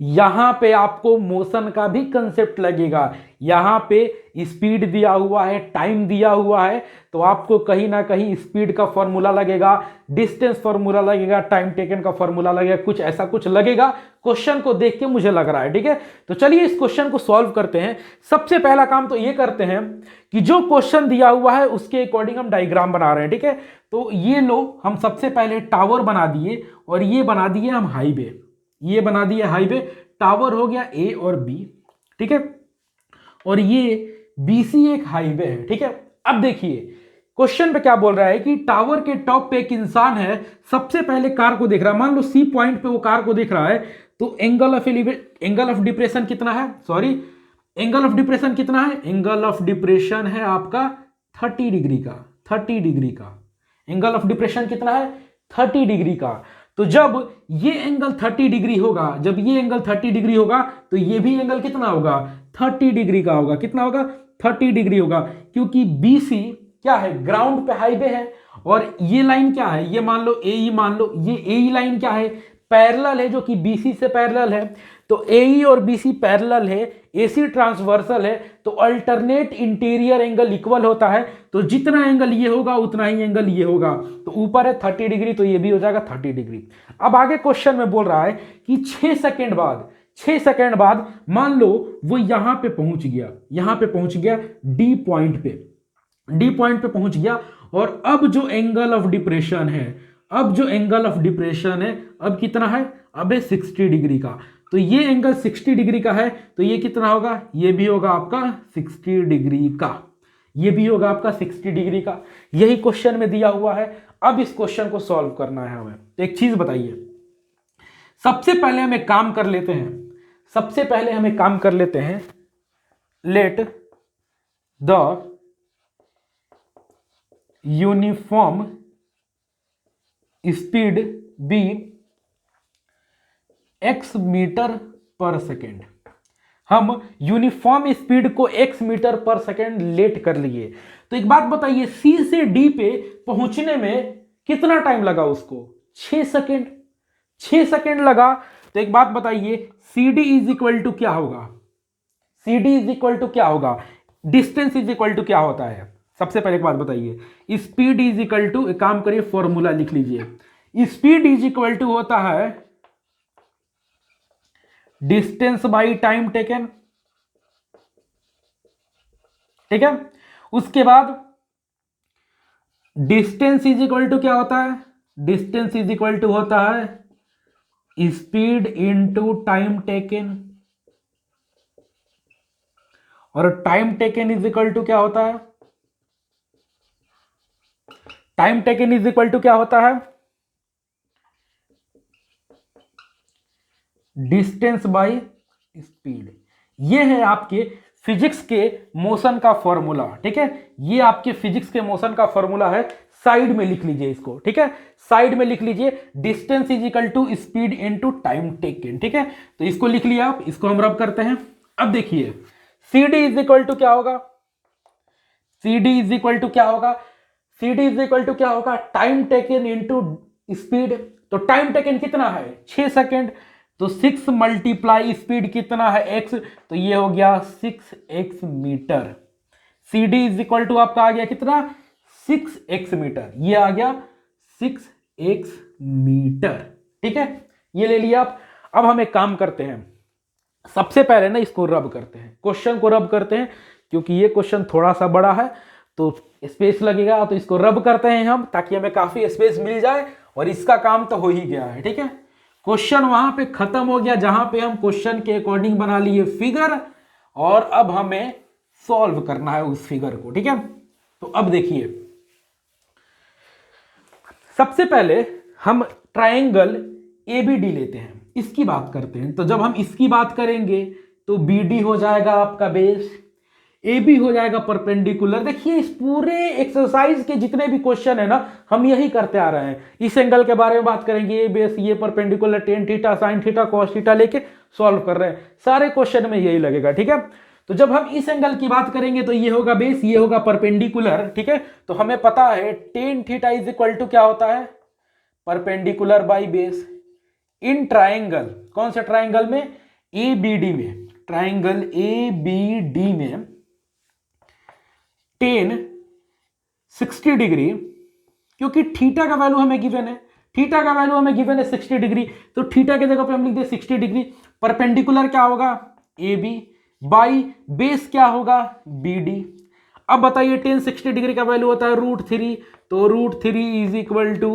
यहां पे आपको मोशन का भी कंसेप्ट लगेगा। यहां पे स्पीड दिया हुआ है, टाइम दिया हुआ है, तो आपको कहीं ना कहीं स्पीड का फॉर्मूला लगेगा, डिस्टेंस फॉर्मूला लगेगा, टाइम टेकन का फॉर्मूला लगेगा, कुछ ऐसा कुछ लगेगा। क्वेश्चन को देख के मुझे लग रहा है, ठीक है। तो चलिए इस क्वेश्चन को सॉल्व करते हैं। सबसे पहला काम तो ये करते हैं कि जो क्वेश्चन दिया हुआ है उसके अकॉर्डिंग हम डायग्राम बना रहे हैं, ठीक है। तो ये लो, हम सबसे पहले टावर बना दिए और ये बना दिए हम हाईवे, ये बना दिए हाईवे। टावर हो गया ए और बी, ठीक है, और ये बीसी एक हाईवे है, ठीक है। अब देखिए क्वेश्चन पे क्या बोल रहा है कि टावर के टॉप पे एक इंसान है, सबसे पहले कार को देख रहा है। मान लो सी पॉइंट पे वो कार को देख रहा है, तो एंगल ऑफ डिप्रेशन कितना है, एंगल ऑफ डिप्रेशन कितना है, एंगल ऑफ डिप्रेशन है आपका 30 डिग्री का, 30 डिग्री का एंगल ऑफ डिप्रेशन कितना है, 30 डिग्री का। तो जब ये एंगल 30 डिग्री होगा, जब ये एंगल 30 डिग्री होगा, तो ये भी एंगल कितना होगा, 30 डिग्री का होगा। कितना होगा, 30 डिग्री होगा, क्योंकि बीसी क्या है, ग्राउंड पे हाईवे है, और ये लाइन क्या है, ये मान लो एई, मान लो ये एई लाइन क्या है, पैरेलल है, जो कि बीसी से पैरेलल है। तो एई और बीसी पैरेलल है, एसी ट्रांसवर्सल है, तो अल्टरनेट इंटीरियर एंगल इक्वल होता है। तो जितना एंगल ये होगा उतना ही एंगल ये होगा। तो ऊपर है 30 डिग्री, तो ये भी हो जाएगा 30 डिग्री। अब आगे क्वेश्चन में बोल रहा है कि 6 सेकेंड बाद मान लो वो यहां पे पहुंच गया, यहां पे पहुंच गया डी पॉइंट पे पहुंच गया, और अब जो एंगल ऑफ डिप्रेशन है, अब कितना है, अब है 60 डिग्री का। तो ये एंगल 60 डिग्री का है, तो ये कितना होगा, ये भी होगा आपका 60 डिग्री का, ये भी होगा आपका 60 डिग्री का। यही क्वेश्चन में दिया हुआ है। अब इस क्वेश्चन को सॉल्व करना है हमें। तो एक चीज बताइए, सबसे पहले हम एक काम कर लेते हैं, let the uniform speed be x metre per second. हम यूनिफॉर्म स्पीड को x metre per second let कर लिए। तो एक बात बताइए, C से D पे पहुंचने में कितना टाइम लगा उसको, 6 सेकेंड लगा। तो एक बात बताइए, CD इज इक्वल टू क्या होगा, डिस्टेंस इज इक्वल टू क्या होता है। सबसे पहले एक बात बताइए, स्पीड इज इक्वल टू, एक काम करिए फॉर्मूला लिख लीजिए, स्पीड इज इक्वल टू होता है डिस्टेंस बाई टाइम टेकन, ठीक है। उसके बाद डिस्टेंस इज इक्वल टू क्या होता है, डिस्टेंस इज इक्वल टू होता है स्पीड इनटू टाइम टेकन, और time taken is equal to क्या होता है, time taken is equal to क्या होता है, डिस्टेंस बाय स्पीड। ये है आपके फिजिक्स के मोशन का फॉर्मूला, ठीक है। ये आपके फिजिक्स के मोशन का फॉर्मूला है, साइड में लिख लीजिए इसको, ठीक है, साइड में लिख लीजिए, distance is equal to speed into time taken, ठीक है। तो इसको लिख लिया आप, इसको हम रब करते हैं। अब देखिए CD इज इक्वल टू क्या होगा, CD इज इक्वल टू क्या होगा, CD इज इक्वल टू क्या होगा, टाइम टेकन इनटू स्पीड। तो टाइम टेकन कितना है, 6 सेकेंड, तो 6 मल्टीप्लाई स्पीड कितना है, x, तो ये हो गया 6x metre. CD is equal to आपका आ गया कितना, 6x मीटर, ये आ गया 6x मीटर, ठीक है। ये ले लिया आप। अब हम एक काम करते हैं, सबसे पहले ना इसको रब करते हैं, क्वेश्चन को रब करते हैं, क्योंकि ये क्वेश्चन थोड़ा सा बड़ा है तो स्पेस लगेगा, तो इसको रब करते हैं हम, ताकि हमें काफी स्पेस मिल जाए। और इसका काम तो हो ही गया है, ठीक है। क्वेश्चन वहां पे खत्म हो गया जहां पे हम क्वेश्चन के अकॉर्डिंग बना लिए फिगर, और अब हमें सॉल्व करना है उस फिगर को, ठीक है। तो अब देखिए, सबसे पहले हम ट्रायंगल ABD लेते हैं, इसकी बात करते हैं। तो जब हम इसकी बात करेंगे तो BD हो जाएगा आपका बेस, AB हो जाएगा परपेंडिकुलर। देखिए इस पूरे एक्सरसाइज के जितने भी क्वेश्चन है ना, हम यही करते आ रहे हैं। इस एंगल के बारे में बात करेंगे, ये बेस, ये perpendicular, tan theta, sine theta, cos theta लेके सॉल्व कर रहे हैं। सारे क्वेश्चन में यही लगेगा, ठीक है। तो जब हम इस एंगल की बात करेंगे तो ये होगा बेस, ये होगा परपेंडिकुलर, ठीक है। तो हमें पता है tan theta is equal to क्या होता है, perpendicular by base in triangle, कौन से ट्राइंगल में, ABD में, ट्राइंगल ABD में टेन 60 डिग्री, क्योंकि थीटा का वैल्यू हमें गिवन है, थीटा का वैल्यू हमें गिवन है 60 डिग्री, तो थीटा की जगह पे हम लिख दे 60 डिग्री। परपेंडिकुलर क्या होगा, AB बाई बेस क्या होगा, BD। अब बताइए टेन 60 डिग्री का वैल्यू होता है √3, तो √3 is equal to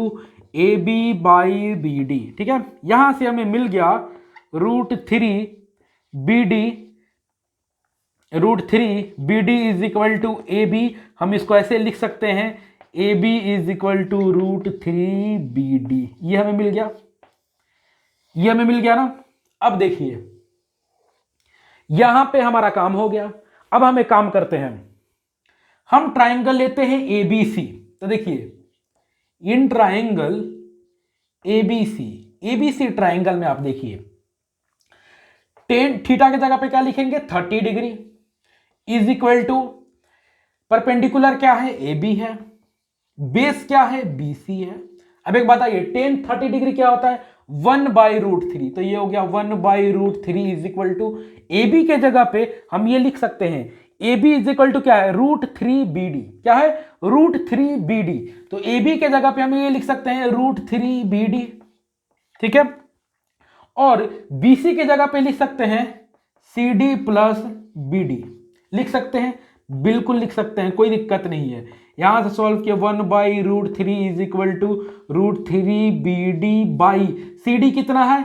AB by BD। ठीक है, यहां से हमें मिल गया √3 BD is equal to AB। हम इसको ऐसे लिख सकते हैं AB is equal to √3 BD। ये हमें मिल गया, ये हमें मिल गया ना। अब देखिए यहां पे हमारा काम हो गया। अब हम एक काम करते हैं, हम ट्राइंगल लेते हैं ABC। तो देखिए इन ट्राइंगल ABC ट्राइंगल में आप देखिए टेन थीटा की जगह पे क्या लिखेंगे 30 degree is equal to perpendicular क्या है AB है, बेस क्या है BC है। अब एक बताइए टेन 30 डिग्री क्या होता है 1/√3, तो ये हो गया 1/√3 इज इक्वल टू AB के जगह पे हम ये लिख सकते हैं AB इज इक्वल टू क्या है √3 BD, क्या है √3 BD। तो AB के जगह पे हम ये लिख सकते हैं √3 BD। ठीक है, और BC के जगह पे लिख सकते हैं CD प्लस BD, लिख सकते हैं, बिल्कुल लिख सकते हैं, कोई दिक्कत नहीं है। यहां से सॉल्व किया 1/√3 is equal to √3 BD by CD कितना है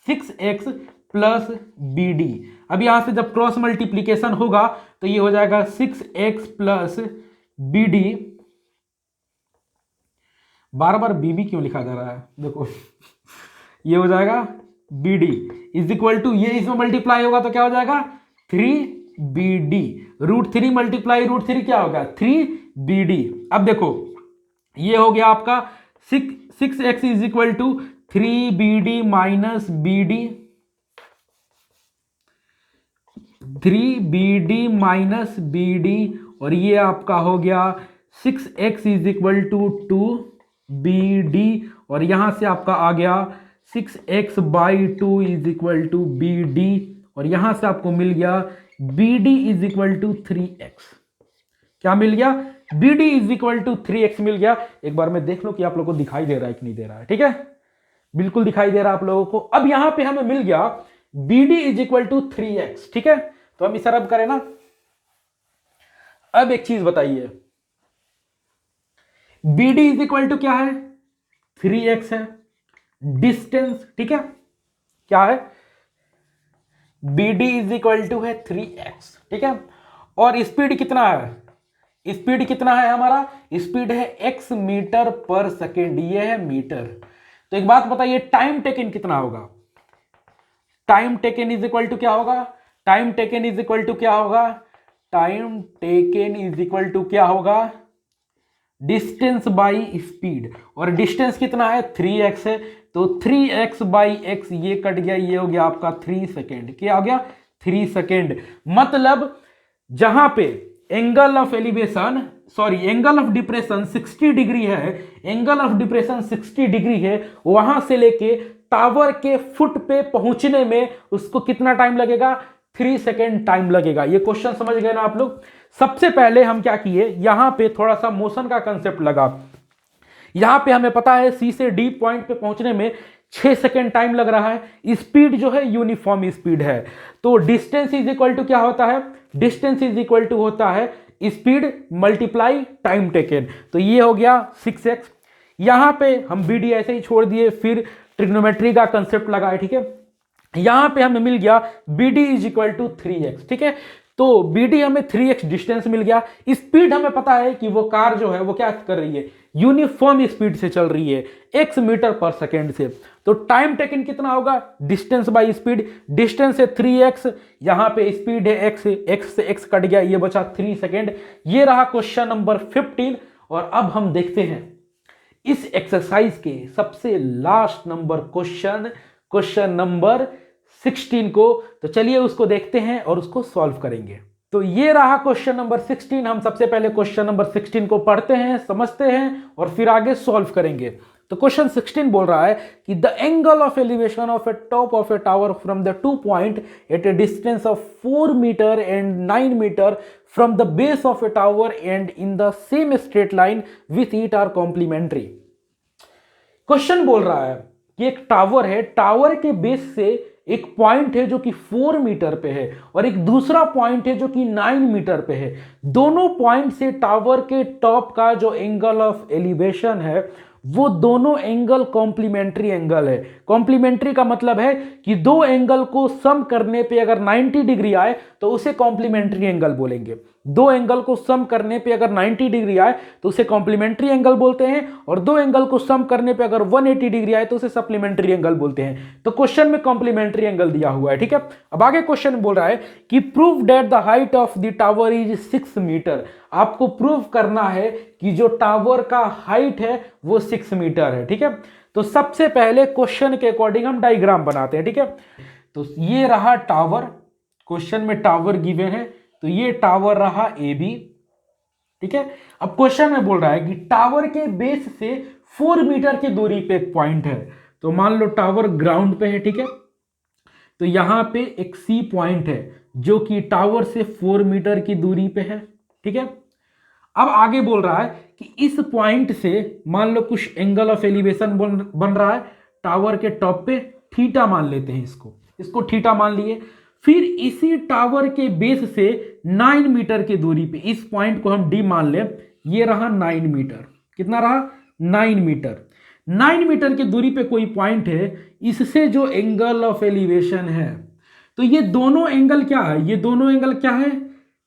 6x प्लस BD। अब यहां से जब क्रॉस मल्टीप्लीकेशन होगा तो ये हो जाएगा 6x प्लस BD। बार बार BB क्यों लिखा जा रहा है, देखो ये हो जाएगा BD इज इक्वल टू, ये इसमें मल्टीप्लाई होगा तो क्या हो जाएगा 3BD। √3 मल्टीप्लाई √3 क्या होगा 3BD। अब देखो ये हो गया आपका 6x is equal to 3BD minus BD, 3BD minus BD, और ये आपका हो गया 6x is equal to 2BD, और यहां से आपका आ गया 6x by 2 is equal to BD, और यहां से आपको मिल गया BD is equal to 3x। क्या मिल गया BD is equal to 3x मिल गया। एक बार मैं देख लो कि आप लोगों को दिखाई दे रहा है कि नहीं दे रहा है। ठीक है, बिल्कुल दिखाई दे रहा है आप लोगों को। अब यहां पे हमें मिल गया BD is equal to 3x। ठीक है, तो हम इसे रब करें ना। अब एक चीज बताइए BD इज इक्वल टू क्या है 3x है, डिस्टेंस, ठीक है, क्या है BD इज इक्वल टू है 3x। ठीक है, और स्पीड कितना है, स्पीड कितना है हमारा, स्पीड है x मीटर पर सेकेंड, ये है मीटर। तो एक बात बताइए टाइम टेकन कितना होगा, time taken is equal to क्या होगा, time taken is equal to क्या होगा, time taken is equal to क्या होगा डिस्टेंस बाई स्पीड, और डिस्टेंस कितना है 3x है, तो 3x बाई x ये कट गया, ये हो गया आपका 3 सेकेंड। क्या हो गया 3 सेकेंड। मतलब जहां पे angle of elevation angle of depression 60 degree है, एंगल ऑफ डिप्रेशन 60 डिग्री है, वहां से लेके टावर के फुट पे पहुंचने में उसको कितना टाइम लगेगा 3 सेकेंड टाइम लगेगा। ये क्वेश्चन समझ गए ना आप लोग। सबसे पहले हम क्या किए, यहां पे थोड़ा सा मोशन का कंसेप्ट लगा। यहां पे हमें पता है C से D पॉइंट पे पहुंचने में 6 सेकेंड टाइम लग रहा है। स्पीड जो है यूनिफॉर्म स्पीड है, तो डिस्टेंस इज इक्वल टू क्या होता है, डिस्टेंस इज इक्वल टू होता है स्पीड मल्टीप्लाई टाइम टेकन। तो ये हो गया 6x। यहां पे हम BD ऐसे ही छोड़ दिए, फिर ट्रिग्नोमेट्री का कंसेप्ट लगाए। ठीक है, यहां पे हमें मिल गया BD is equal to 3x। ठीक है, तो BD हमें 3x डिस्टेंस मिल गया। स्पीड हमें पता है कि वो कार जो है वो क्या कर रही है, यूनिफॉर्म स्पीड से चल रही है x मीटर पर सेकेंड से। तो टाइम टेकन कितना होगा डिस्टेंस बाई स्पीड, डिस्टेंस है 3x, यहां पे स्पीड है x से x कट गया, ये बचा 3 सेकेंड। ये रहा क्वेश्चन नंबर 15। और अब हम देखते हैं इस एक्सरसाइज के सबसे लास्ट नंबर क्वेश्चन नंबर 16 को। तो चलिए उसको देखते हैं और उसको सॉल्व करेंगे। तो ये रहा क्वेश्चन नंबर 16। हम सबसे पहले क्वेश्चन नंबर 16 को पढ़ते हैं, समझते हैं और फिर आगे सॉल्व करेंगे। तो क्वेश्चन 16 बोल रहा है कि the angle of elevation of a top of a tower from the 2 point at a distance of 4 metre and 9 metre from the base of a tower and in the same straight line with it are complementary. Question बोल रहा है कि एक टावर है, टावर के बेस से एक पॉइंट है जो कि 4 मीटर पे है और एक दूसरा पॉइंट है जो कि 9 मीटर पे है। दोनों पॉइंट से टावर के टॉप का जो एंगल ऑफ एलिवेशन है वो दोनों एंगल कॉम्प्लीमेंट्री एंगल है। कॉम्प्लीमेंट्री का मतलब है कि दो एंगल को सम करने पे अगर 90 डिग्री आए तो उसे कॉम्प्लीमेंट्री एंगल बोलेंगे। दो एंगल को सम करने पे अगर 90 डिग्री आए तो उसे कॉम्प्लीमेंट्री एंगल बोलते हैं और दो एंगल को सम करने पे अगर 180 डिग्री आए तो उसे सप्लीमेंट्री एंगल बोलते हैं। तो क्वेश्चन में कॉम्प्लीमेंट्री एंगल दिया हुआ है, ठीक है। अब आगे क्वेश्चन बोल रहा है कि prove that the height of the tower is 6 metre. आपको प्रूव करना है कि जो टावर का हाइट है वो 6 मीटर है, ठीक है। तो सबसे पहले क्वेश्चन के अकॉर्डिंग हम डायग्राम बनाते हैं, ठीक है। तो ये रहा टावर, क्वेश्चन में टावर गिवन है, तो ये टावर रहा ए बी, ठीक है। अब क्वेश्चन में बोल रहा है कि टावर के बेस से 4 मीटर की दूरी पे एक पॉइंट है। तो मान लो टावर ग्राउंड पे है, ठीक है। तो यहां पे एक सी पॉइंट है जो कि टावर से 4 मीटर की दूरी पे है, ठीक है। अब आगे बोल रहा है कि इस पॉइंट से मान लो कुछ एंगल ऑफ एलिवेशन बन रहा है टावर के टॉप पे, थीटा मान लेते हैं, इसको थीटा मान लिए। फिर इसी टावर के बेस से 9 मीटर की दूरी पे इस पॉइंट को हम डी मान ले, ये रहा 9 मीटर। कितना रहा? 9 मीटर। 9 मीटर की दूरी पे कोई पॉइंट है, इससे जो एंगल ऑफ एलिवेशन है, तो ये दोनों एंगल क्या है? ये दोनों एंगल क्या है?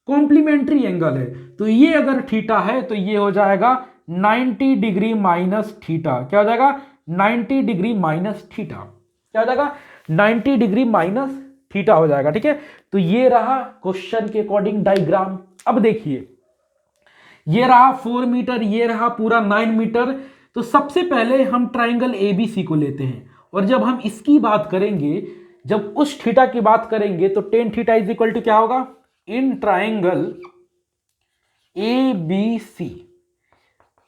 कॉम्प्लीमेंट्री एंगल है। तो ये अगर थीटा है तो ये हो जाएगा 90 डिग्री माइनस थीटा। क्या हो जाएगा? 90 डिग्री माइनस थीटा। क्या हो जाएगा? 90 डिग्री माइनस थीटा हो जाएगा, ठीक है। तो ये रहा क्वेश्चन के अकॉर्डिंग डायग्राम। अब देखिए, ये रहा 4 मीटर, ये रहा पूरा 9 मीटर। तो सबसे पहले हम ट्राइंगल एबीसी को लेते हैं और जब हम इसकी बात करेंगे, जब उस थीटा की बात करेंगे तो tan theta is equal to क्या होगा? In triangle A B C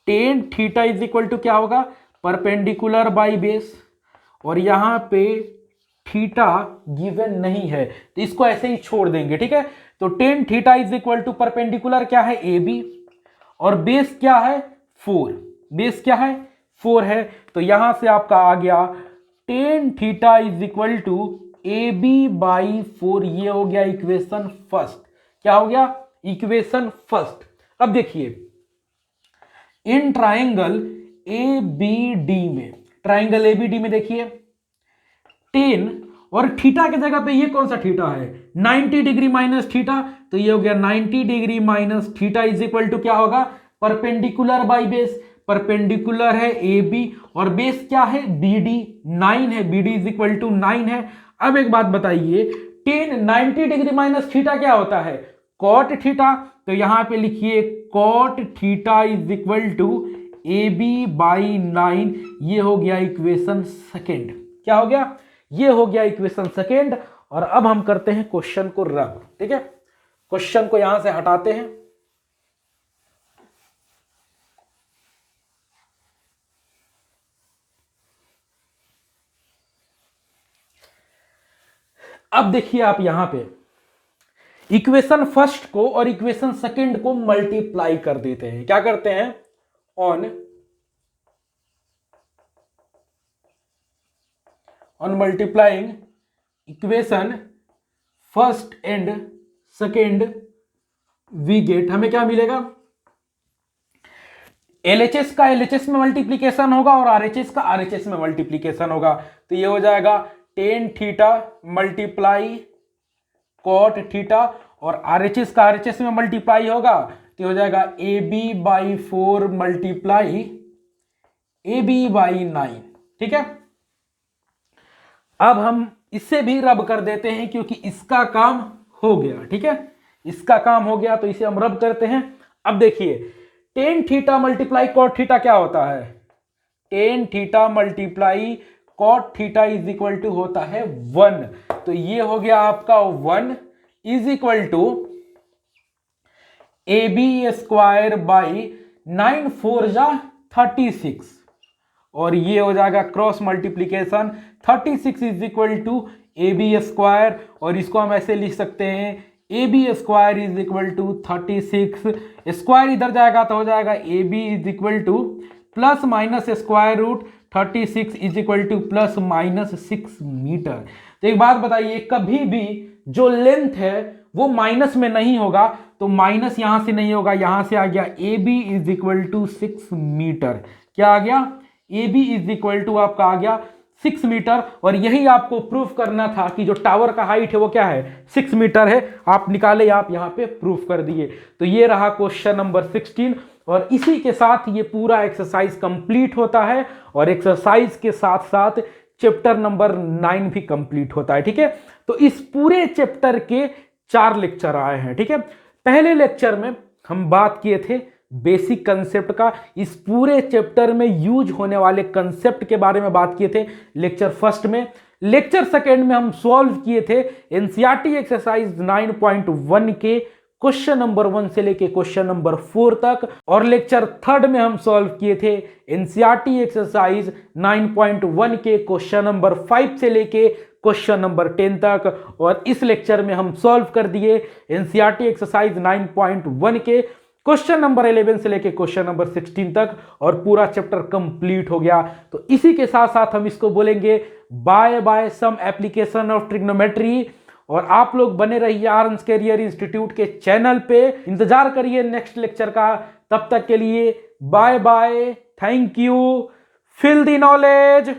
tan theta is equal to क्या होगा? Perpendicular by base. और यहां पे थीटा गिवन नहीं है तो इसको ऐसे ही छोड़ देंगे, ठीक है। तो tan theta is equal to perpendicular क्या है? ए बी, और बेस क्या है? 4। बेस क्या है? 4 है। तो यहां से आपका आ गया tan theta is equal to A B by 4। ये हो गया इक्वेशन फर्स्ट। क्या हो गया? Equation first. अब देखिए, in triangle A B D में, ट्राइंगल ए बी डी में देखिए 10 और थीटा की जगह पे ये कौन सा थीटा है? 90 डिग्री माइनस थीटा। तो ये हो गया 90 degree minus theta is equal to क्या होगा? Perpendicular by base. परपेंडिकुलर है ए बी और बेस क्या है? बी डी, 9 है। B D is equal to 9 है। अब एक बात बताइए, 90 डिग्री माइनस थीटा क्या होता है? Cot theta. तो यहां पे लिखिए cot theta is equal to A B by 9। ये हो गया इक्वेशन सेकेंड। क्या हो गया? ये हो गया इक्वेशन सेकेंड। और अब हम करते हैं क्वेश्चन को रब, ठीक है। क्वेश्चन को यहां से हटाते हैं। अब देखिए आप यहां पे इक्वेशन फर्स्ट को और इक्वेशन सेकेंड को मल्टीप्लाई कर देते हैं। क्या करते हैं? On multiplying equation first and second we get, हमें क्या मिलेगा? एलएचएस का एलएचएस में मल्टीप्लीकेशन होगा और आरएचएस का आरएचएस में मल्टीप्लीकेशन होगा। तो ये हो जाएगा tan theta multiply cot theta और आरएचएस का आरएचएस में मल्टीप्लाई होगा तो हो जाएगा A B by 4 multiply A B by 9, ठीक है। अब हम इससे भी रब कर देते हैं क्योंकि इसका काम हो गया, ठीक है। इसका काम हो गया तो इसे हम रब करते हैं। अब देखिए tan theta multiply cot theta क्या होता है? Tan theta multiply cot theta is equal to होता है 1। तो ये हो गया आपका 1 is equal to A B square by 9 4 जा 36 और ये हो जाएगा cross multiplication 36 is equal to AB square, और इसको हम ऐसे लिख सकते हैं AB square is equal to 36, square इधर जाएगा तो हो जाएगा AB is equal to plus minus square root 36 is equal to plus minus 6 metre. तो एक बात बताइए, कभी भी जो लेंथ है वो माइनस में नहीं होगा, तो माइनस यहां से नहीं होगा, यहां से आ गया AB is equal to 6 metre. क्या आ गया? AB इज इक्वल टू आपका आ गया 6 मीटर। और यही आपको प्रूफ करना था कि जो टावर का हाइट है वो क्या है, 6 मीटर है। आप निकाले, आप यहां पे प्रूफ कर दिए। तो ये रहा क्वेश्चन नंबर 16, और इसी के साथ ये पूरा एक्सरसाइज कंप्लीट होता है, और एक्सरसाइज के साथ साथ चैप्टर नंबर 9 भी कंप्लीट होता है। ठीक है, तो इस पूरे चैप्टर के 4 लेक्चर आए हैं। ठीक है, पहले लेक्चर में हम बात किए थे बेसिक कंसेप्ट का, इस पूरे चैप्टर में यूज होने वाले कंसेप्ट के बारे में बात किए थे लेक्चर फर्स्ट में। लेक्चर सेकेंड में हम सॉल्व किए थे एनसीईआरटी एक्सरसाइज 9.1 के क्वेश्चन नंबर 1 से लेके क्वेश्चन नंबर 4 तक, और लेक्चर थर्ड में हम सॉल्व किए थे एनसीईआरटी एक्सरसाइज 9.1 के क्वेश्चन नंबर 5 से लेके क्वेश्चन नंबर 10 तक। और इस लेक्चर में हम सॉल्व कर दिए एनसीईआरटी एक्सरसाइज 9.1 के क्वेश्चन नंबर 11 से लेके क्वेश्चन नंबर 16 तक, और पूरा चैप्टर कंप्लीट हो गया। तो इसी के साथ साथ हम इसको बोलेंगे bye bye some application of trigonometry. और आप लोग बने रहिए आर्म्स कैरियर इंस्टीट्यूट के चैनल पे, इंतजार करिए नेक्स्ट लेक्चर का। तब तक के लिए bye bye, thank you, feel the knowledge.